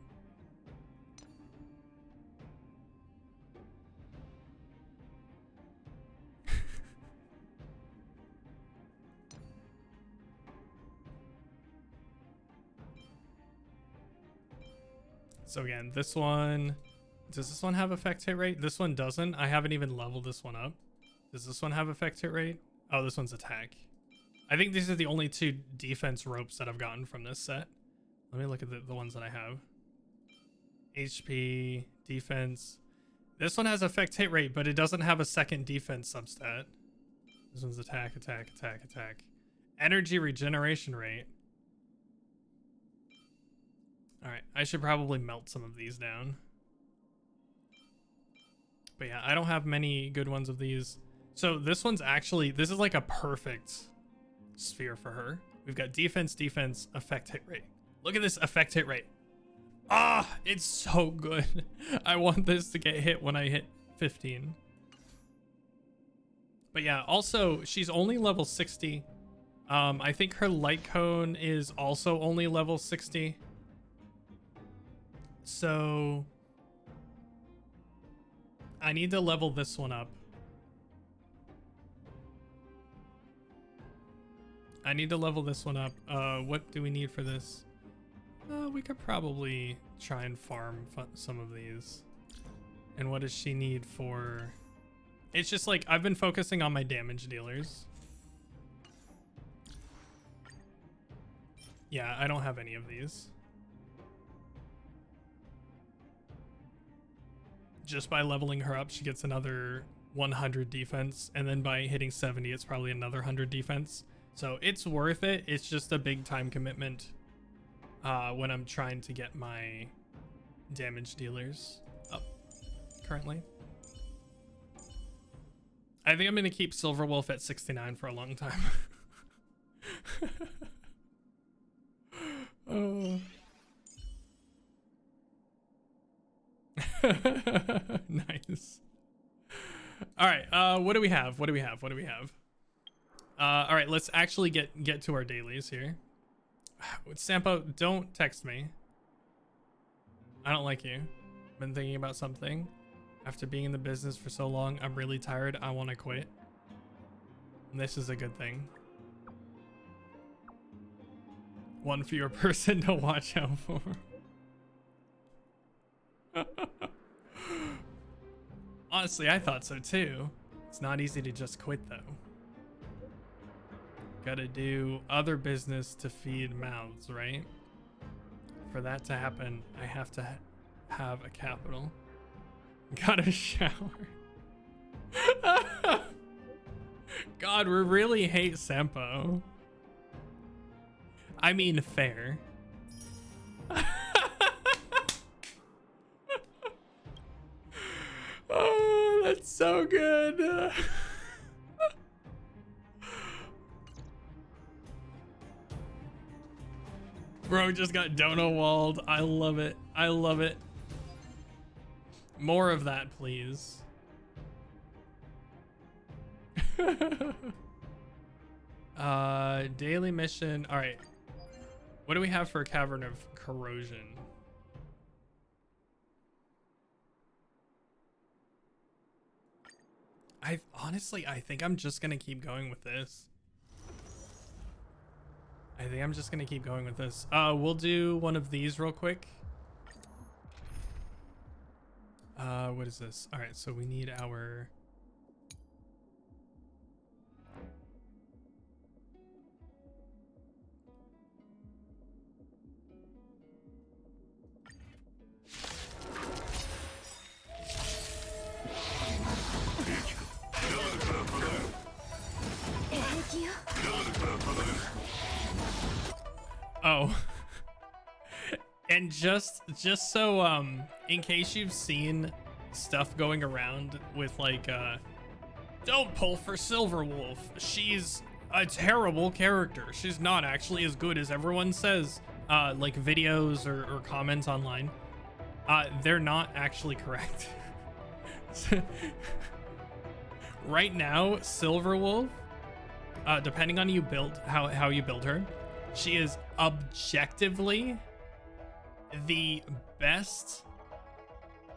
So again, this one, does this one have effect hit rate? This one doesn't. I haven't even leveled this one up. Does this one have effect hit rate? Oh, this one's attack. I think these are the only 2 defense ropes that I've gotten from this set. Let me look at the ones that I have. HP, defense. This one has effect hit rate, but it doesn't have a second defense substat. This one's attack. Energy regeneration rate. All right, I should probably melt some of these down. But yeah, I don't have many good ones of these. So this one's actually, this is like a perfect sphere for her. We've got defense, effect hit rate. Look at this effect hit rate. It's so good. I want this to get hit when I hit 15. But yeah, also, she's only level 60. I think her light cone is also only level 60. So I need to level this one up. What do we need for this? We could probably try and farm some of these. And what does she need for... It's just like, I've been focusing on my damage dealers. Yeah, I don't have any of these. Just by leveling her up, she gets another 100 defense, and then by hitting 70, it's probably another 100 defense. So it's worth it. It's just a big time commitment when I'm trying to get my damage dealers up currently. I think I'm going to keep Silverwolf at 69 for a long time. Oh. Nice. All right, what do we have? All right, let's actually get to our dailies here. Sampo, don't text me. I don't like you. Been thinking about something. After being in the business for so long, I'm really tired. I want to quit. And this is a good thing. One fewer person to watch out for. Honestly, I thought so too. It's not easy to just quit though. Gotta do other business to feed mouths, right? For that to happen, I have to have a capital. Gotta shower. God, we really hate Sampo. I mean, fair. Oh, that's so good. Bro just got dono walled. I love it. I love it. More of that, please. Daily mission. All right. What do we have for Cavern of Corrosion? Honestly, I think I'm just gonna keep going with this. We'll do one of these real quick. What is this? All right, so we need our... Oh. And just so in case you've seen stuff going around with like don't pull for Silverwolf, she's a terrible character, she's not actually as good as everyone says, like videos or comments online, they're not actually correct. Right now, Silverwolf, depending on how you build her, she is objectively the best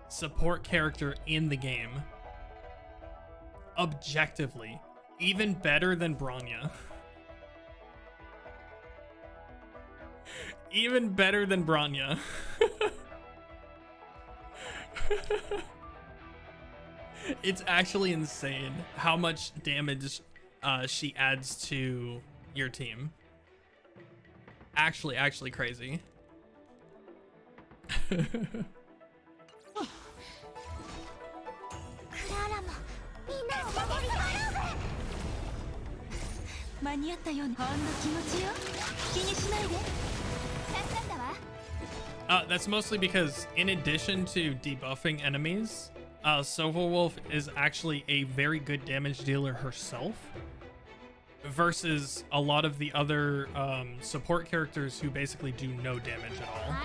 support character in the game. Objectively. Even better than Bronya. Even better than Bronya. It's actually insane how much damage she adds to your team. Actually crazy. That's mostly because in addition to debuffing enemies, Silverwolf is actually a very good damage dealer herself, versus a lot of the other support characters who basically do no damage at all.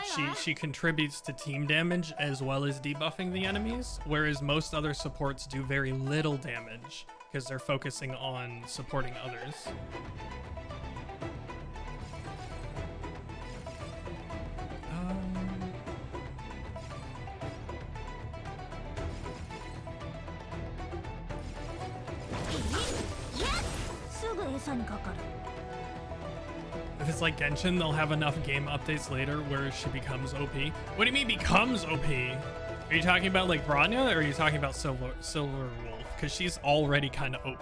So she contributes to team damage as well as debuffing the enemies, whereas most other supports do very little damage because they're focusing on supporting others. If it's like Genshin, they'll have enough game updates later where she becomes OP. What do you mean becomes OP? Are you talking about like Bronya, or are you talking about Silverwolf? Because she's already kind of OP.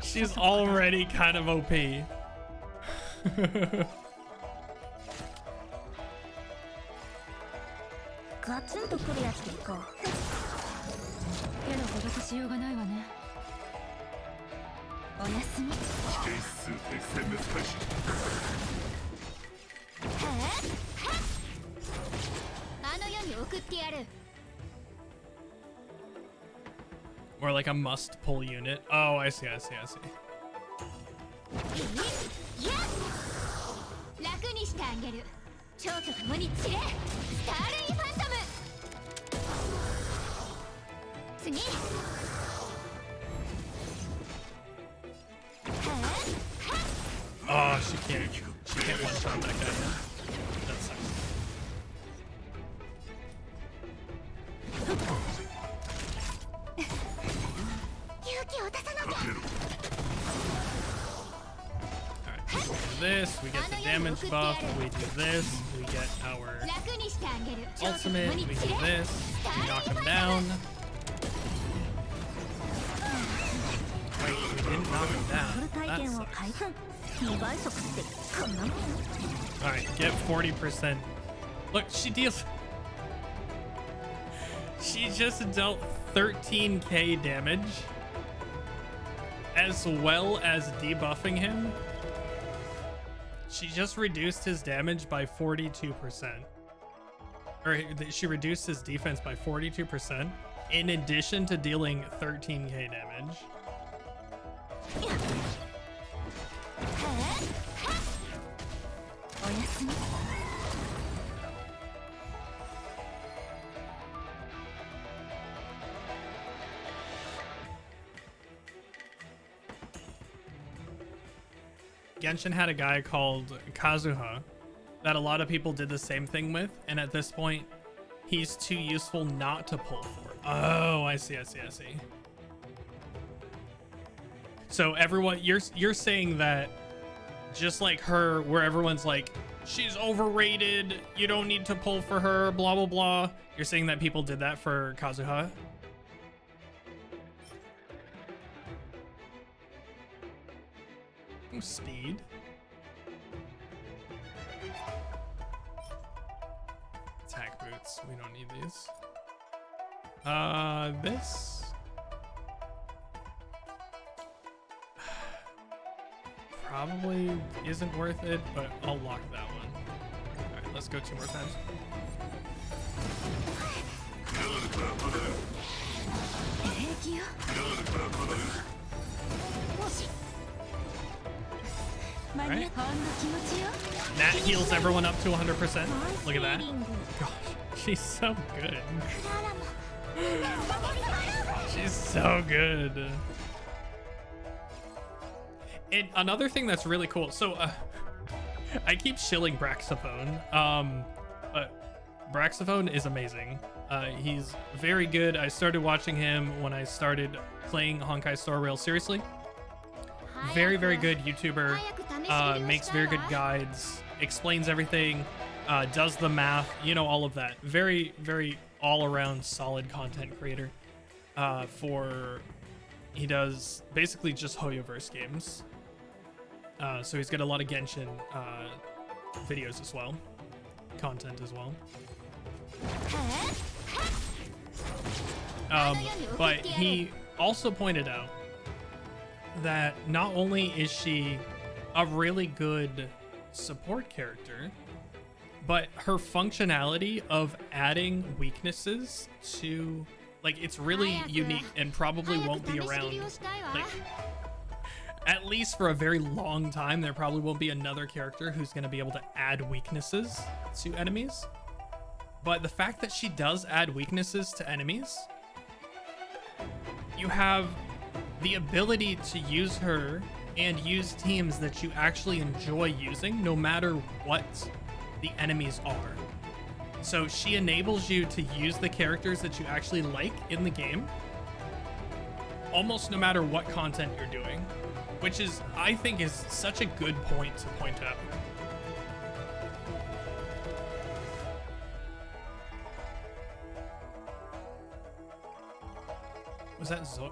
She's already kind of OP. ガツンとくるやつでいこう。手の施しようがないわね。おやすみ。あの世に送ってやる。 Or like a must pull unit. Oh, I see, I see, I see. 楽にしてあげる。蝶と共に散れ。スターレインファントム。次。 Oh, she can't one shot that guy. That sucks. Alright, we do this, we get the damage buff, we do this, we get our ultimate, we do this, we knock him down. Wait, we didn't knock him down. That sucks. Alright, get 40%. Look, she deals... She just dealt 13k damage, as well as debuffing him. She just reduced his damage by 42%. Or she reduced his defense by 42%, in addition to dealing 13k damage. Genshin had a guy called Kazuha that a lot of people did the same thing with, and at this point, he's too useful not to pull for. Oh, I see, I see, I see. So everyone, you're saying that just like her, where everyone's like, she's overrated, you don't need to pull for her, blah, blah, blah. You're saying that people did that for Kazuha? Ooh, speed. Attack boots, we don't need these. This probably isn't worth it, but I'll lock that one. All right, let's go 2 more times. All right. That heals everyone up to 100%. Look at that. Gosh, she's so good. She's so good. And another thing that's really cool. So I keep shilling Braxophone. But Braxophone is amazing. He's very good. I started watching him when I started playing Honkai Star Rail seriously. Very, very good YouTuber. Makes very good guides. Explains everything. Does the math. You know, all of that. Very, very all-around solid content creator. He does basically just Hoyoverse games. So he's got a lot of Genshin videos as well. Content as well. But he also pointed out that not only is she a really good support character, but her functionality of adding weaknesses to, like, it's really unique and probably won't be around, like, at least for a very long time. There probably won't be another character who's going to be able to add weaknesses to enemies. But the fact that she does add weaknesses to enemies, you have the ability to use her and use teams that you actually enjoy using, no matter what the enemies are. So she enables you to use the characters that you actually like in the game, almost no matter what content you're doing, which is, I think, is such a good point to point out. Was that Zoix?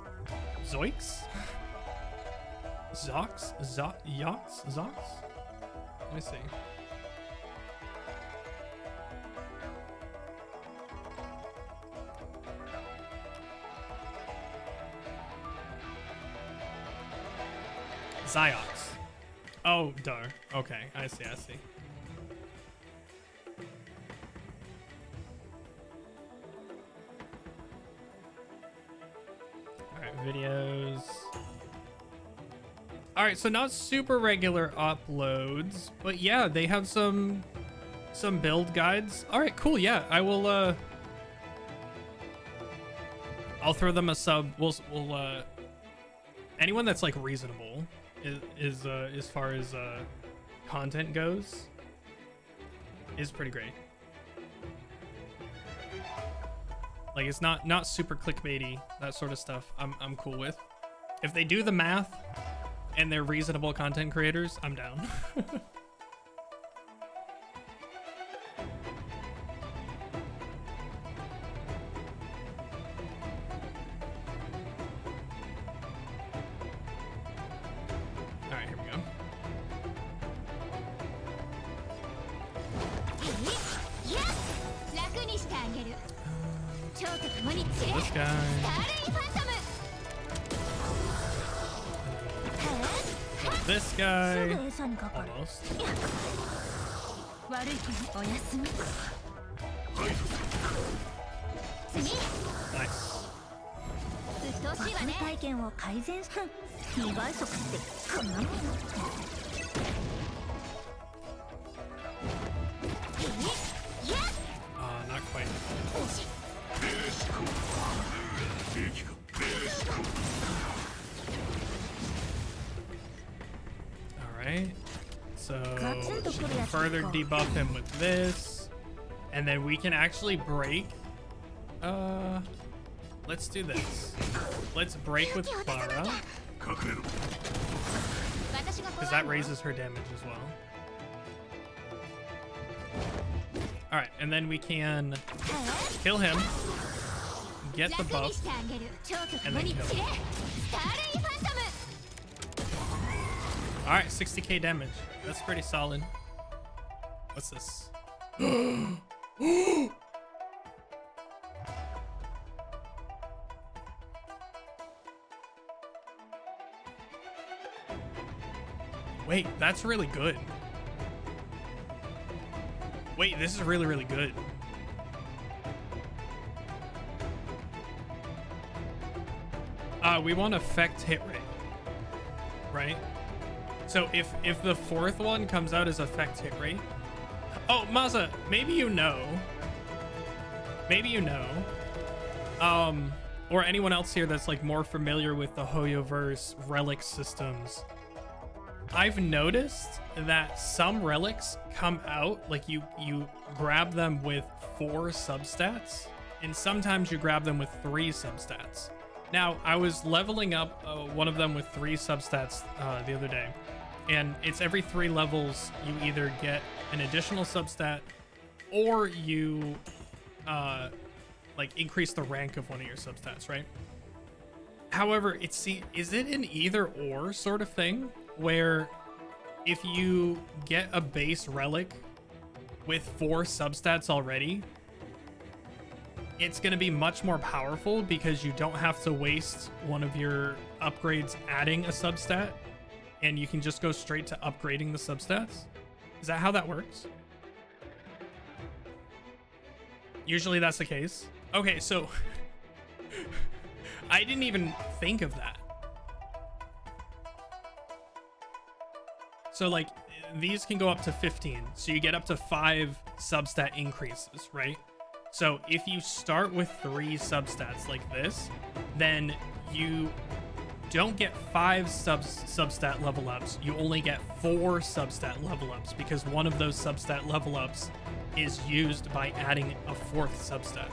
Zox? Yox? Zox? Let me see. Ziox. Oh, dar. Okay, I see, I see. Alright, videos. Alright, so not super regular uploads, but yeah, they have some build guides. Alright, cool, yeah. I will I'll throw them a sub. We'll anyone that's like reasonable is as far as content goes is pretty great. Like it's not super clickbaity, that sort of stuff. I'm cool with. If they do the math and they're reasonable content creators, I'm down. This guy. This guy. Almost. Nice. Not quite. Alright, so we can further debuff him with this, and then we can actually break. Let's do this. Let's break with Clara, because that raises her damage as well. Alright, and then we can kill him, get the buff, and then kill him. Alright, 60k damage. That's pretty solid. What's this? Wait, that's really good. Wait, this is really, really good. We want effect hit rate, right? So if the fourth one comes out as effect hit rate. Oh, Maza, maybe you know. Or anyone else here that's like more familiar with the Hoyoverse relic systems. I've noticed that some relics come out, like you grab them with 4 substats, and sometimes you grab them with 3 substats. Now, I was leveling up one of them with 3 substats the other day, and it's every 3 levels you either get an additional substat or you like increase the rank of one of your substats, right? However, is it an either or sort of thing where if you get a base relic with 4 substats already, it's going to be much more powerful because you don't have to waste one of your upgrades adding a substat, and you can just go straight to upgrading the substats? Is that how that works? Usually that's the case. Okay, so I didn't even think of that. So like these can go up to 15, so you get up to 5 substat increases, right? So if you start with 3 substats like this, then you don't get 5 substat level ups. You only get 4 substat level ups because one of those substat level ups is used by adding a 4th substat.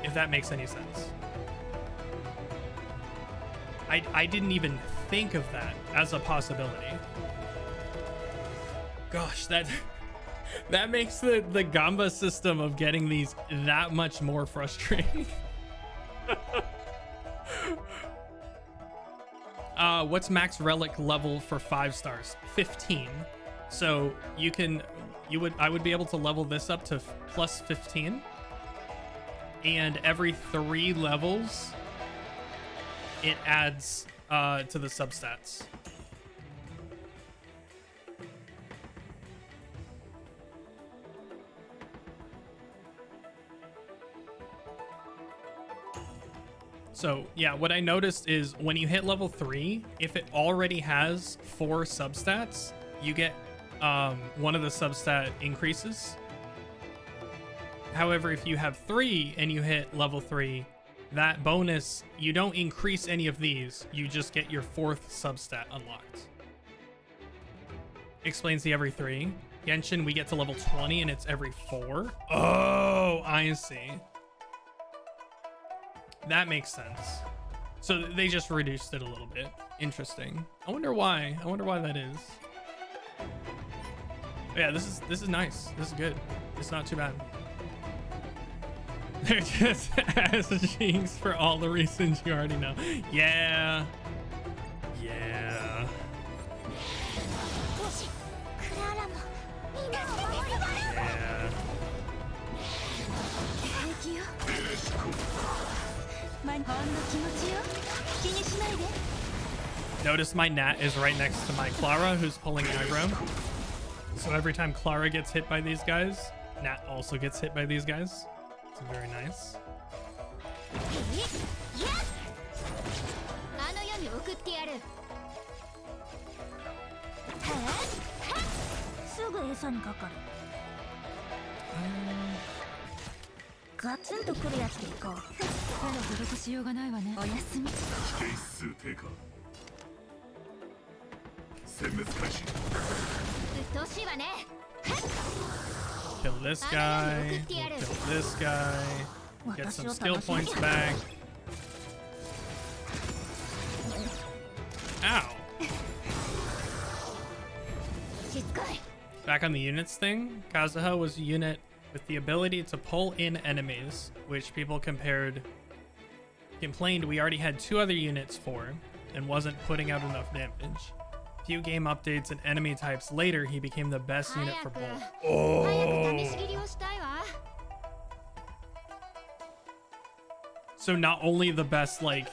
If that makes any sense. I didn't even think of that as a possibility. Gosh, that makes the Gamba system of getting these that much more frustrating. What's max relic level for 5 stars? 15. So I would be able to level this up to plus 15. And every 3 levels, it adds to the substats. So yeah, what I noticed is when you hit level 3, if it already has 4 substats, you get one of the substat increases. However, if you have 3 and you hit level 3, that bonus, you don't increase any of these, you just get your 4th substat unlocked. Explains the every 3. Genshin, we get to level 20 and it's every 4. Oh, I see. That makes sense. So they just reduced it a little bit. Interesting. I wonder why. I wonder why that is. But yeah, this is nice. This is good. It's not too bad. They're just ass cheeks for all the reasons you already know. Yeah. Yeah. Yeah. Notice my Nat is right next to my Clara, who's pulling aggro. So every time Clara gets hit by these guys, Nat also gets hit by these guys. It's very nice. Kill this guy. Kill this guy. Get some skill points back. Ow. Back on the units thing, Kazuha was a unit with the ability to pull in enemies, which people complained we already had 2 other units for and wasn't putting out enough damage. Few game updates and enemy types later, he became the best unit for both. Oh. So not only the best, like,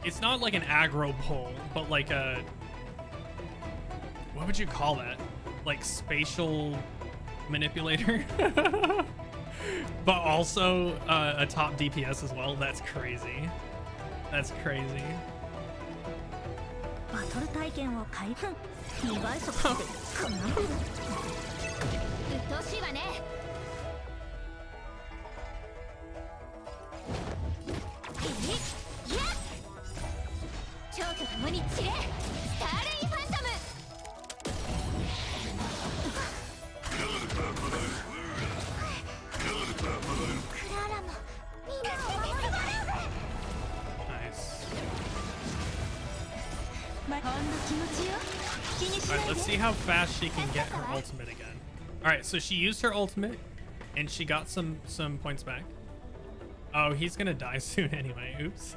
it's not like an aggro pull, but like a, what would you call that? Like spatial manipulator, but also a top DPS as well. That's crazy. That's crazy. Alright, let's see how fast she can get her ultimate again. Alright, so she used her ultimate and she got some points back. Oh, he's gonna die soon anyway. Oops.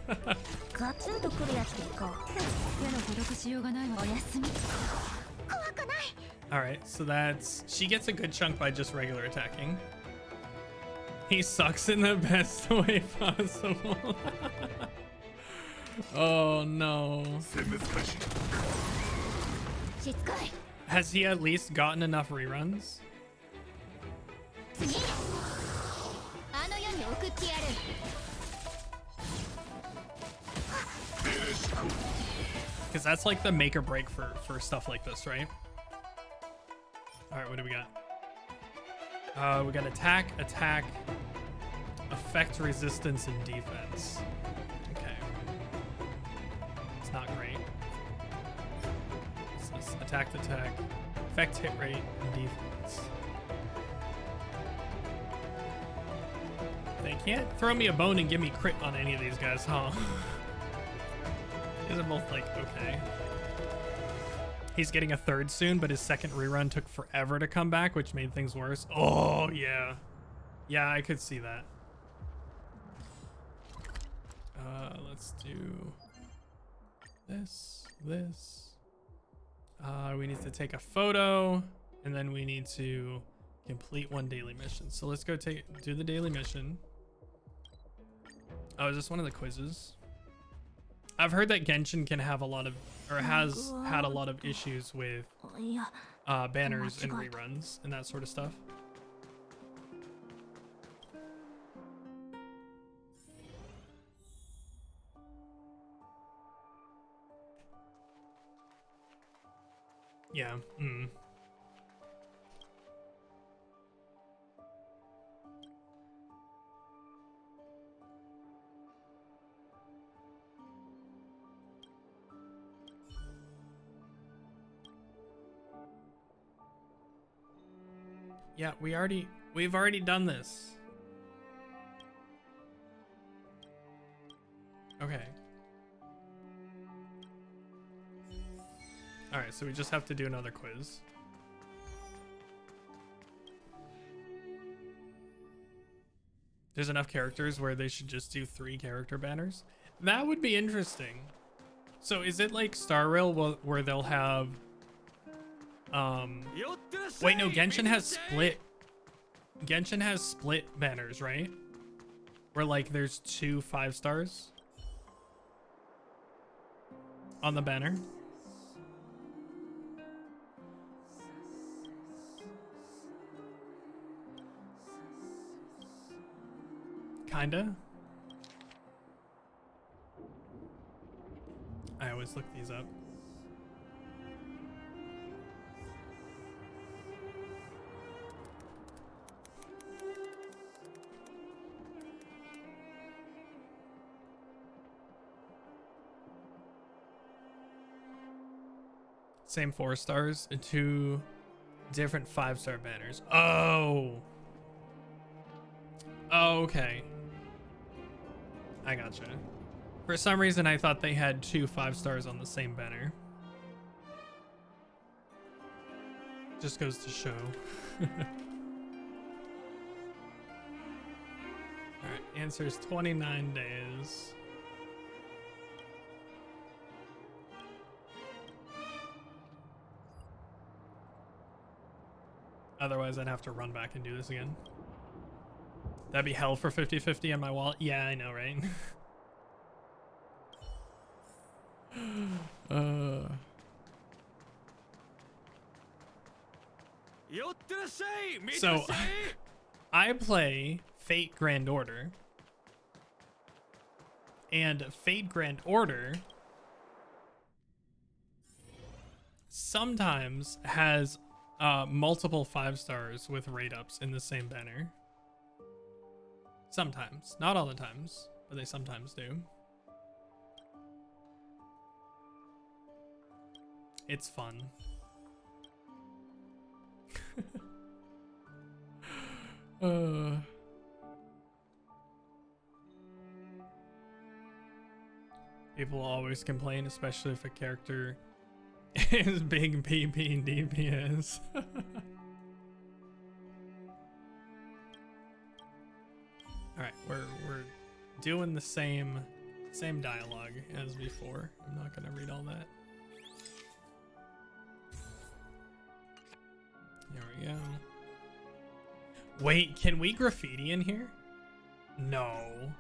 Alright, so that's, she gets a good chunk by just regular attacking. He sucks in the best way possible. Oh no. Has he at least gotten enough reruns? Because that's like the make or break for stuff like this, right? All right, what do we got? We got attack, effect, resistance, and defense. Okay. It's not great. It's attack, effect, hit rate, and defense. They can't throw me a bone and give me crit on any of these guys, huh? These are both like, okay. He's getting a 3rd soon, but his 2nd rerun took forever to come back, which made things worse. Oh, yeah. Yeah, I could see that. This. We need to take a photo, and then we need to complete one daily mission. So let's go do the daily mission. Oh, is this one of the quizzes? I've heard that Genshin can have a lot of, or has had a lot of issues with banners and reruns and that sort of stuff. Yeah. Yeah, we've already done this. Okay. All right, so we just have to do another quiz. There's enough characters where they should just do 3 character banners. That would be interesting. So is it like Star Rail where they'll have wait, no, Genshin has split banners, right? Where like there's 2 5 stars on the banner. Kinda. I always look these up. Same 4 stars and 2 different 5-star banners. Oh. Oh, okay. I gotcha. For some reason, I thought they had 2 5 stars on the same banner. Just goes to show. Alright, answer is 29 days. Otherwise, I'd have to run back and do this again. That'd be hell for 50-50 on my wallet. Yeah, I know, right? So, I play Fate Grand Order. And Fate Grand Order sometimes has multiple 5 stars with rate ups in the same banner. Sometimes, not all the times, but they sometimes do. It's fun. People always complain, especially if a character is big PP and DPS. All right, we're doing the same dialogue as before. I'm not gonna read all that. There we go. Wait, can we graffiti in here? No.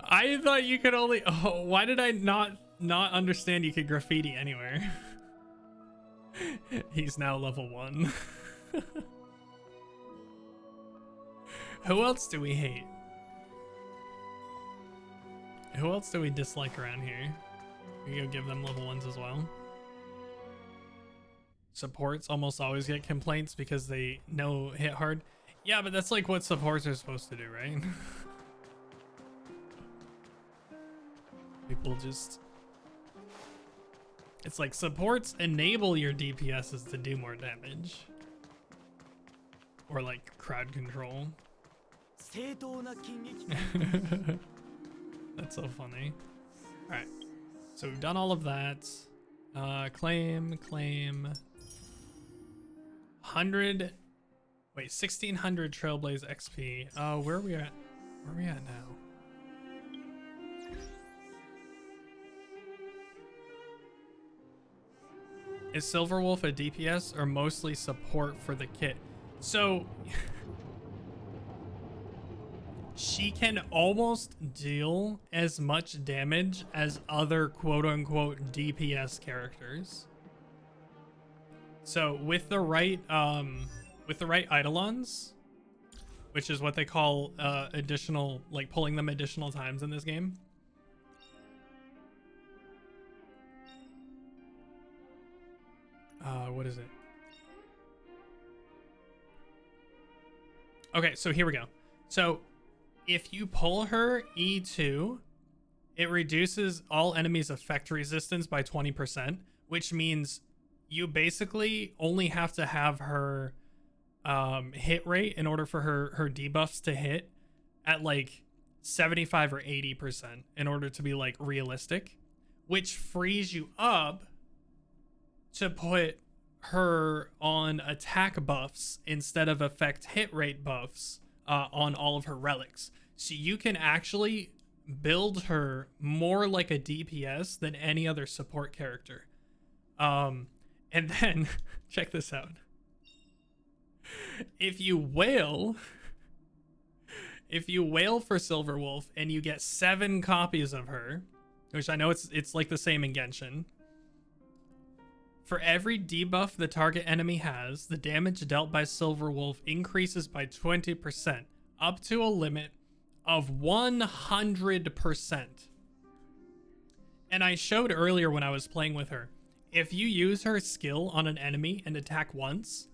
I thought you could only. Oh, why did I not understand you could graffiti anywhere? He's now level 1. Who else do we hate? Who else do we dislike around here? We go give them level 1s as well. Supports almost always get complaints because they know hit hard. Yeah, but that's like what supports are supposed to do, right? People just It's like supports enable your DPSs to do more damage. Or like crowd control. That's so funny. Alright. So we've done all of that. Claim. 100. Wait, 1600 Trailblaze XP. Where are we at? Where are we at now? Is Silverwolf a DPS or mostly support for the kit? So she can almost deal as much damage as other quote-unquote DPS characters. So with the right eidolons, which is what they call additional, like pulling them additional times in this game. What is it? Okay, so here we go. So if you pull her E2, it reduces all enemies' effect resistance by 20%, which means you basically only have to have her hit rate in order for her debuffs to hit at like 75 or 80% in order to be like realistic, which frees you up to put her on attack buffs instead of effect hit rate buffs on all of her relics. So you can actually build her more like a DPS than any other support character. And then check this out. If you wail for Silverwolf and you get 7 copies of her, which I know it's like the same in Genshin. For every debuff the target enemy has, the damage dealt by Silverwolf increases by 20%, up to a limit of 100%. And I showed earlier when I was playing with her, if you use her skill on an enemy and attack once,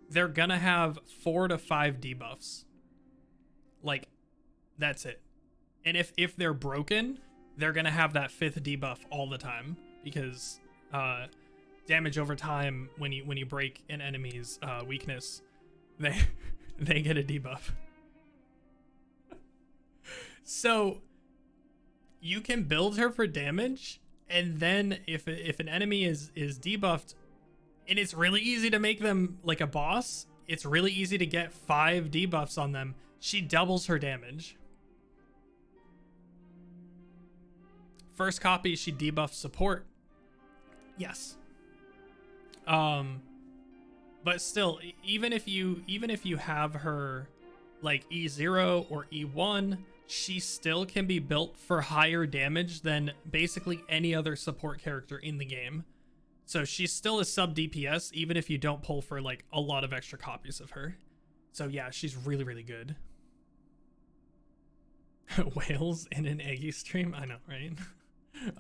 they're gonna have 4 to 5 debuffs. Like, that's it. And if they're broken, they're gonna have that 5th debuff all the time, because damage over time, when you break an enemy's weakness, they get a debuff. So you can build her for damage, and then if an enemy is debuffed, and it's really easy to make them like a boss, it's really easy to get 5 debuffs on them, she doubles her damage. First copy, she debuffs support. Yes. But still, even if you have her like E0 or E1, she still can be built for higher damage than basically any other support character in the game. So she's still a sub DPS, even if you don't pull for like a lot of extra copies of her. So yeah, she's really, really good. Whales in an Eggy stream? I know, right?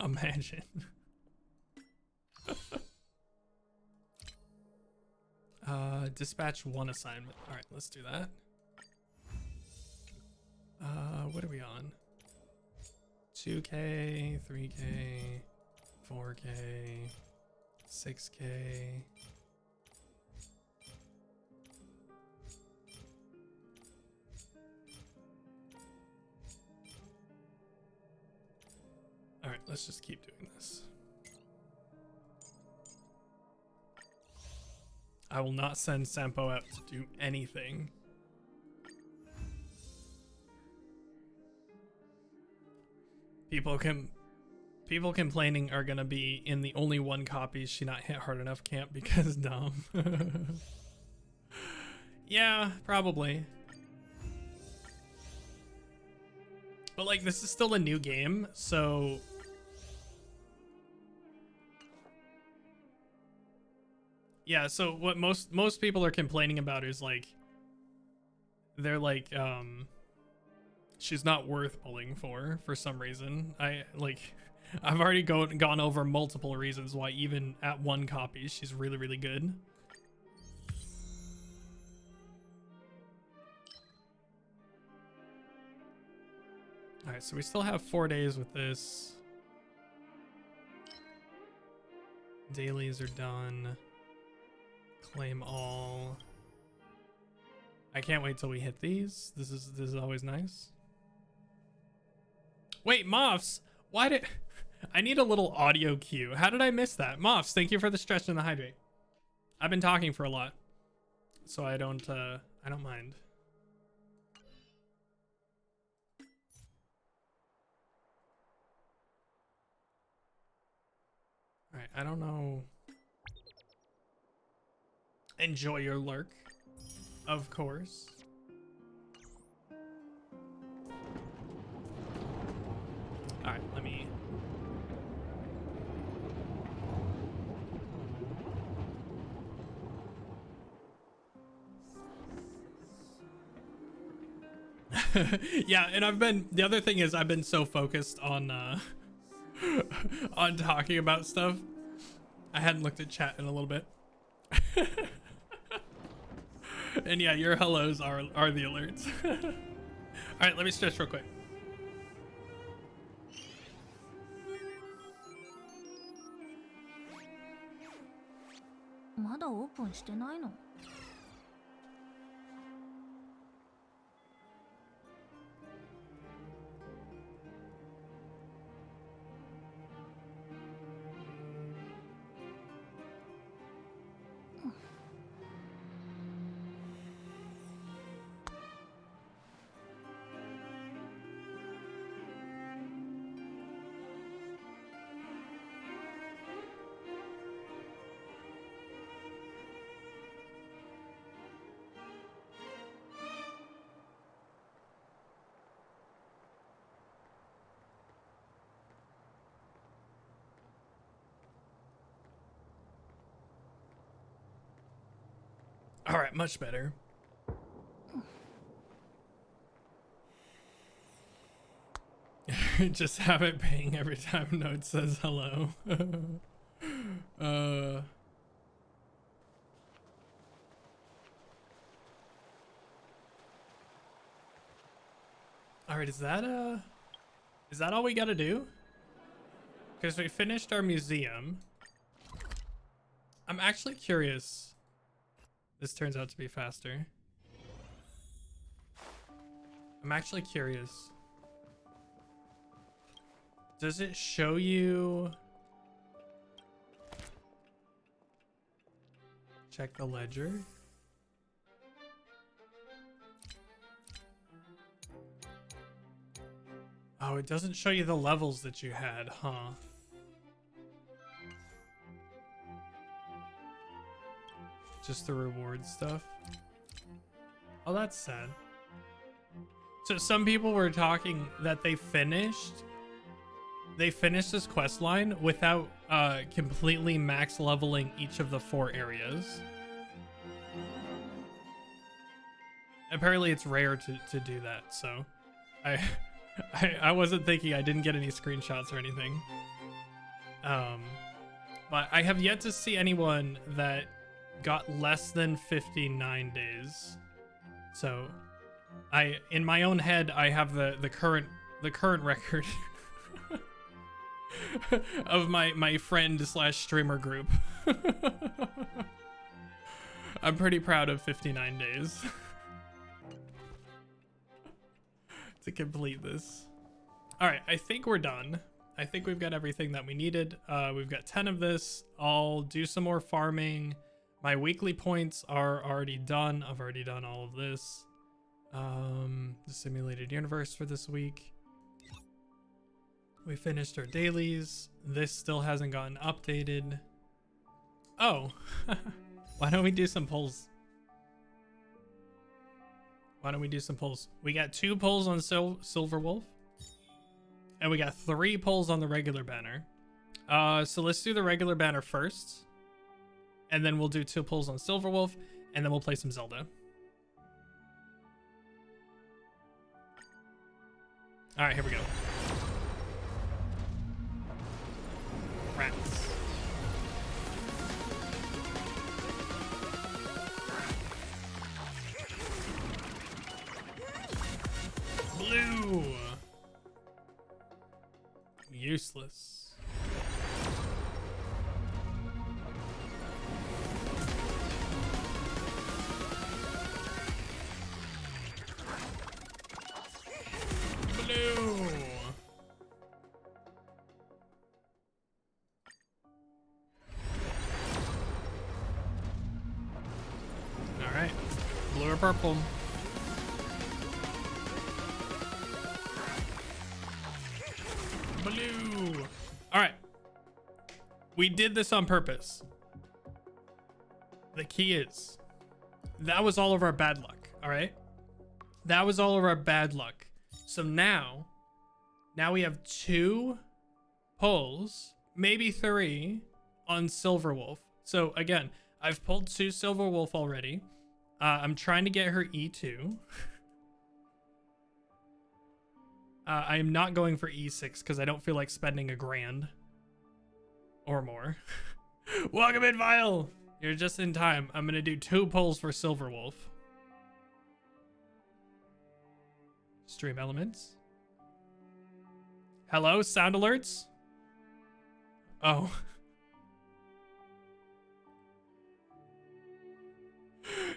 Imagine. Dispatch 1 assignment. All right, let's do that. What are we on? 2K, 3K, 4K, 6K. All right, let's just keep doing this. I will not send Sampo out to do anything. People complaining are gonna be in the only 1 copy she not hit hard enough camp because dumb. Yeah, probably. But like, this is still a new game, so yeah, so what most people are complaining about is like, they're like, she's not worth pulling for some reason. I've already gone over multiple reasons why even at 1 copy she's really, really good. All right, so we still have 4 days with this. Dailies are done. Claim all. I can't wait till we hit these. This is always nice. Wait, Moffs, why did I need a little audio cue? How did I miss that? Moffs, thank you for the stretch and the hydrate. I've been talking for a lot, so I don't mind. All right, I don't know. Enjoy your lurk, of course. All right, let me. Yeah, and the other thing is I've been so focused on on talking about stuff. I hadn't looked at chat in a little bit. And yeah, your hellos are the alerts. All right, let me stretch real quick. All right, much better. Just have it ping every time Note says hello. All right, is that all we gotta do? Because we finished our museum. I'm actually curious. This turns out to be faster. I'm actually curious. Does it show you? Check the ledger. Oh, it doesn't show you the levels that you had, huh? Just the reward stuff. Oh, that's sad. So some people were talking that they finished this quest line without completely max leveling each of the 4 areas. Apparently it's rare to do that, so I wasn't thinking. I didn't get any screenshots or anything. But I have yet to see anyone that got less than 59 days. So in my own head, I have the current record of my friend / streamer group. I'm pretty proud of 59 days to complete this. All right, I think we're done. I think we've got everything that we needed. We've got 10 of this. I'll do some more farming. My weekly points are already done. I've already done all of this. The simulated universe for this week. We finished our dailies. This still hasn't gotten updated. Oh, why don't we do some polls? Why don't we do some polls? We got 2 polls on Silver Wolf. And we got 3 polls on the regular banner. So let's do the regular banner first. And then we'll do 2 polls on Silver Wolf, and then we'll play some Zelda. All right, here we go. Rats. Blue. Useless. Blue. All right. Blue or purple? Blue. All right. We did this on purpose. The key is that was all of our bad luck. All right. That was all of our bad luck. So now we have 2 pulls, maybe 3 on Silverwolf. So again, I've pulled 2 Silverwolf already. I'm trying to get her E2. I am not going for E6 because I don't feel like spending $1,000 or more. Welcome in, Vile. You're just in time. I'm gonna do 2 pulls for Silverwolf. Stream elements. Hello, sound alerts. Oh.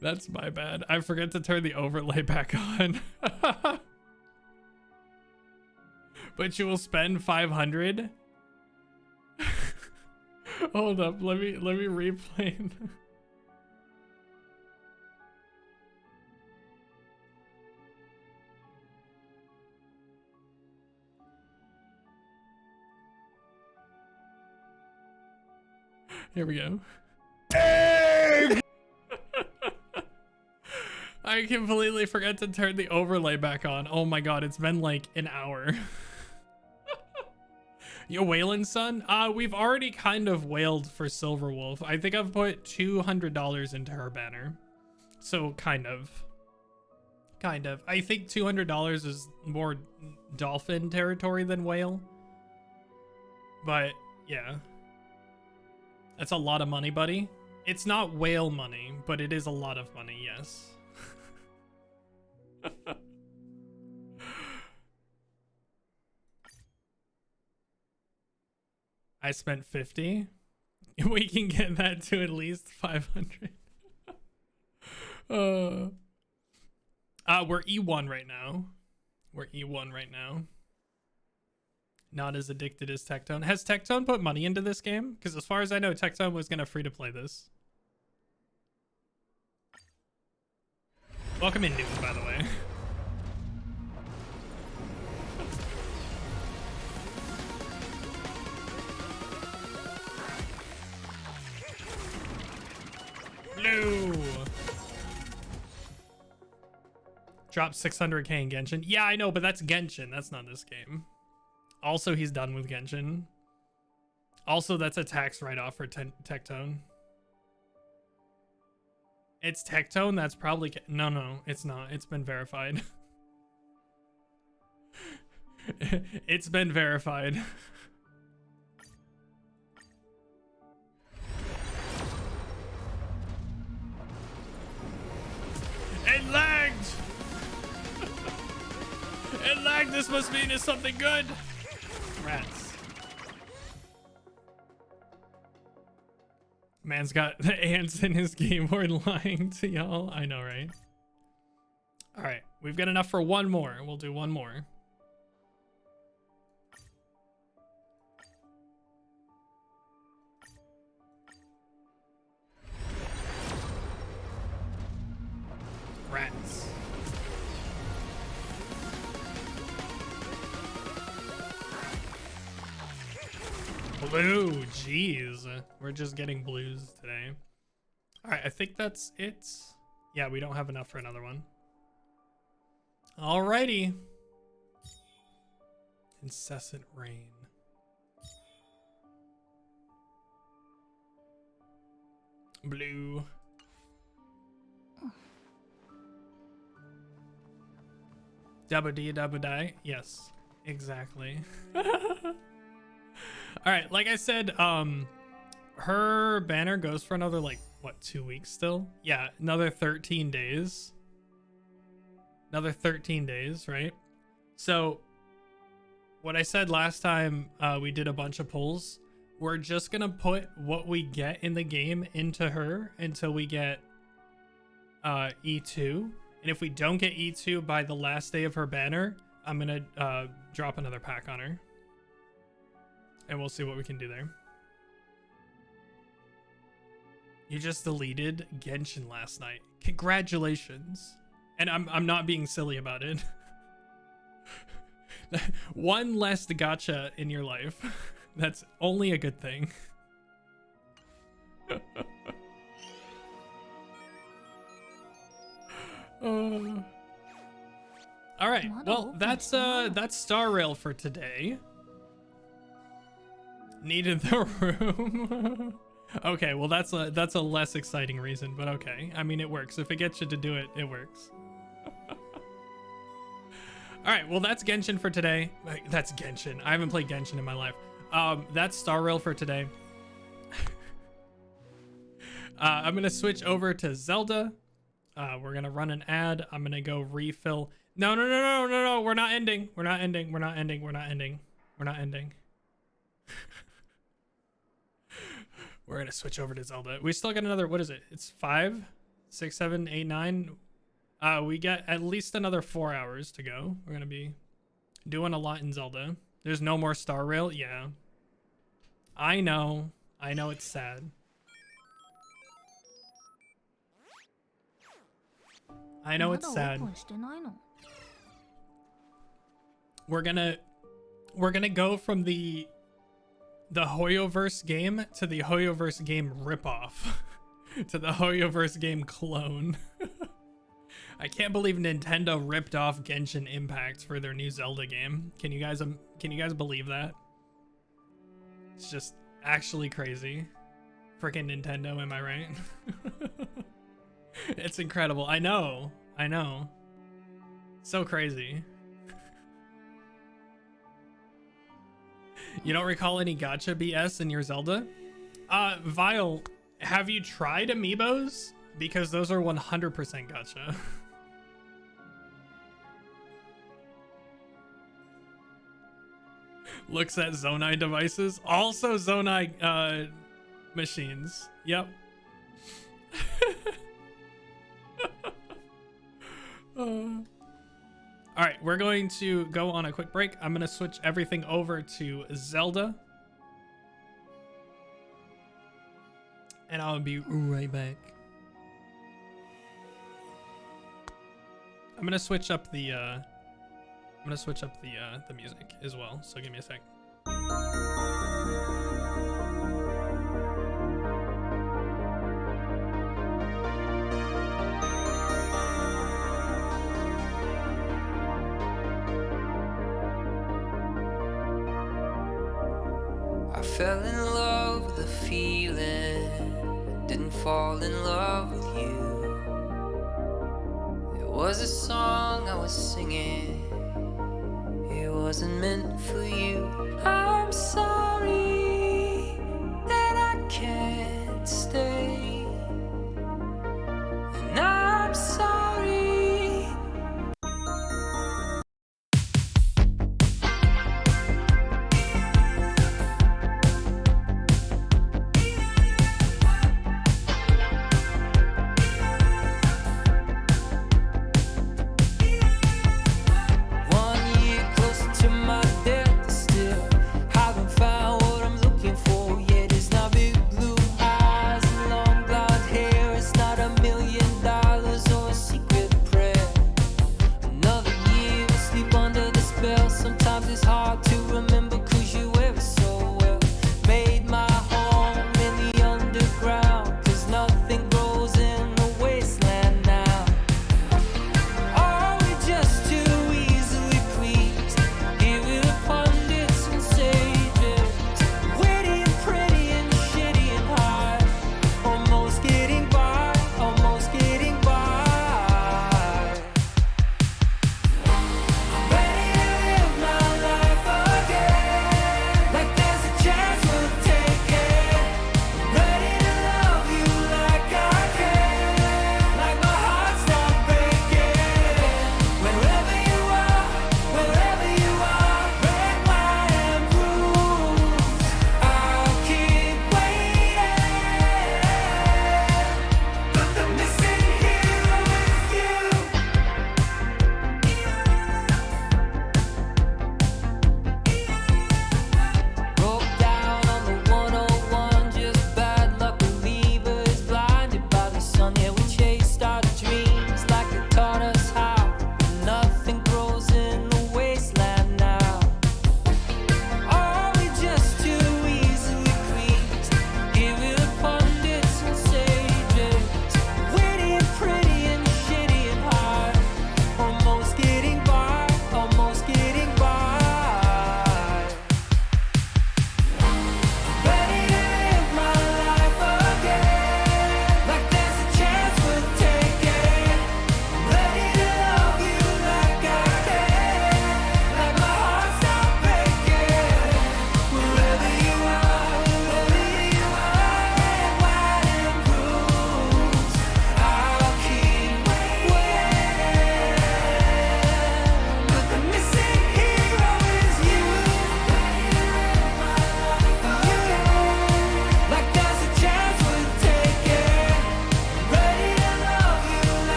That's my bad. I forgot to turn the overlay back on. But you will spend 500. Hold up, let me replay. Here we go. I completely forgot to turn the overlay back on. Oh my god, it's been like an hour. You whaling, son? We've already kind of whaled for Silverwolf. I think I've put $200 into her banner. So kind of. I think $200 is more dolphin territory than whale. But yeah. That's a lot of money, buddy. It's not whale money, but it is a lot of money, yes. I spent 50. We can get that to at least 500. We're E1 right now. Not as addicted as Tectone. Has Tectone put money into this game? Because as far as I know, Tectone was gonna free to play this. Welcome in, Newton, by the way. Blue. Drop 600k in Genshin. Yeah, I know, but that's Genshin. That's not this game. Also, he's done with Genshin. Also, that's a tax write-off for Tectone. It's Tectone? That's probably... No, it's not. It's been verified. It's been verified. It lagged! It lagged! This must mean it's something good! Rats. Man's got the ants in his keyboard lying to y'all. I know, right? Alright, we've got enough for one more. We'll do one more. Rats. Blue, jeez. We're just getting blues today. All right, I think that's it. Yeah, we don't have enough for another one. Alrighty. Incessant rain. Blue. Double D, double die. Yes, exactly. All right, like I said, her banner goes for another, like, what, 2 weeks still? Yeah, another 13 days. Another 13 days, right? So what I said last time we did a bunch of pulls, we're just gonna put what we get in the game into her until we get E2. And if we don't get E2 by the last day of her banner, I'm gonna drop another pack on her, and we'll see what we can do there. You just deleted Genshin last night. Congratulations. And I'm not being silly about it. One less gacha in your life. That's only a good thing. All right. Well, that's Star Rail for today. Needed the room. Okay, well that's a less exciting reason, but okay. I mean, it works. If it gets you to do it, it works. All right, well that's Genshin for today. That's Genshin. I haven't played Genshin in my life. That's Star Rail for today. I'm gonna switch over to Zelda. We're gonna run an ad. I'm gonna go refill. No. We're not ending. We're not ending. We're gonna switch over to Zelda. We still got another, what is it? It's 5, 6, 7, 8, 9. We got at least another 4 hours to go. We're gonna be doing a lot in Zelda. There's no more Star Rail. Yeah. I know it's sad. I know it's sad. We're gonna go from the Hoyoverse game to the Hoyoverse game ripoff to the Hoyoverse game clone. I can't believe Nintendo ripped off Genshin Impact for their new Zelda game. Can you guys believe that? It's just actually crazy. Freaking Nintendo, am I right? It's incredible. I know. So crazy. You don't recall any gacha BS in your Zelda? Vile, have you tried amiibos? Because those are 100% gacha. Looks at Zonai devices. Also Zonai machines. Yep. All right, we're going to go on a quick break. I'm going to switch everything over to Zelda. And I'll be right back. I'm going to switch up the the music as well. So give me a sec. Fell in love with the feeling, didn't fall in love with you. It was a song I was singing, it wasn't meant for you. I'm sorry.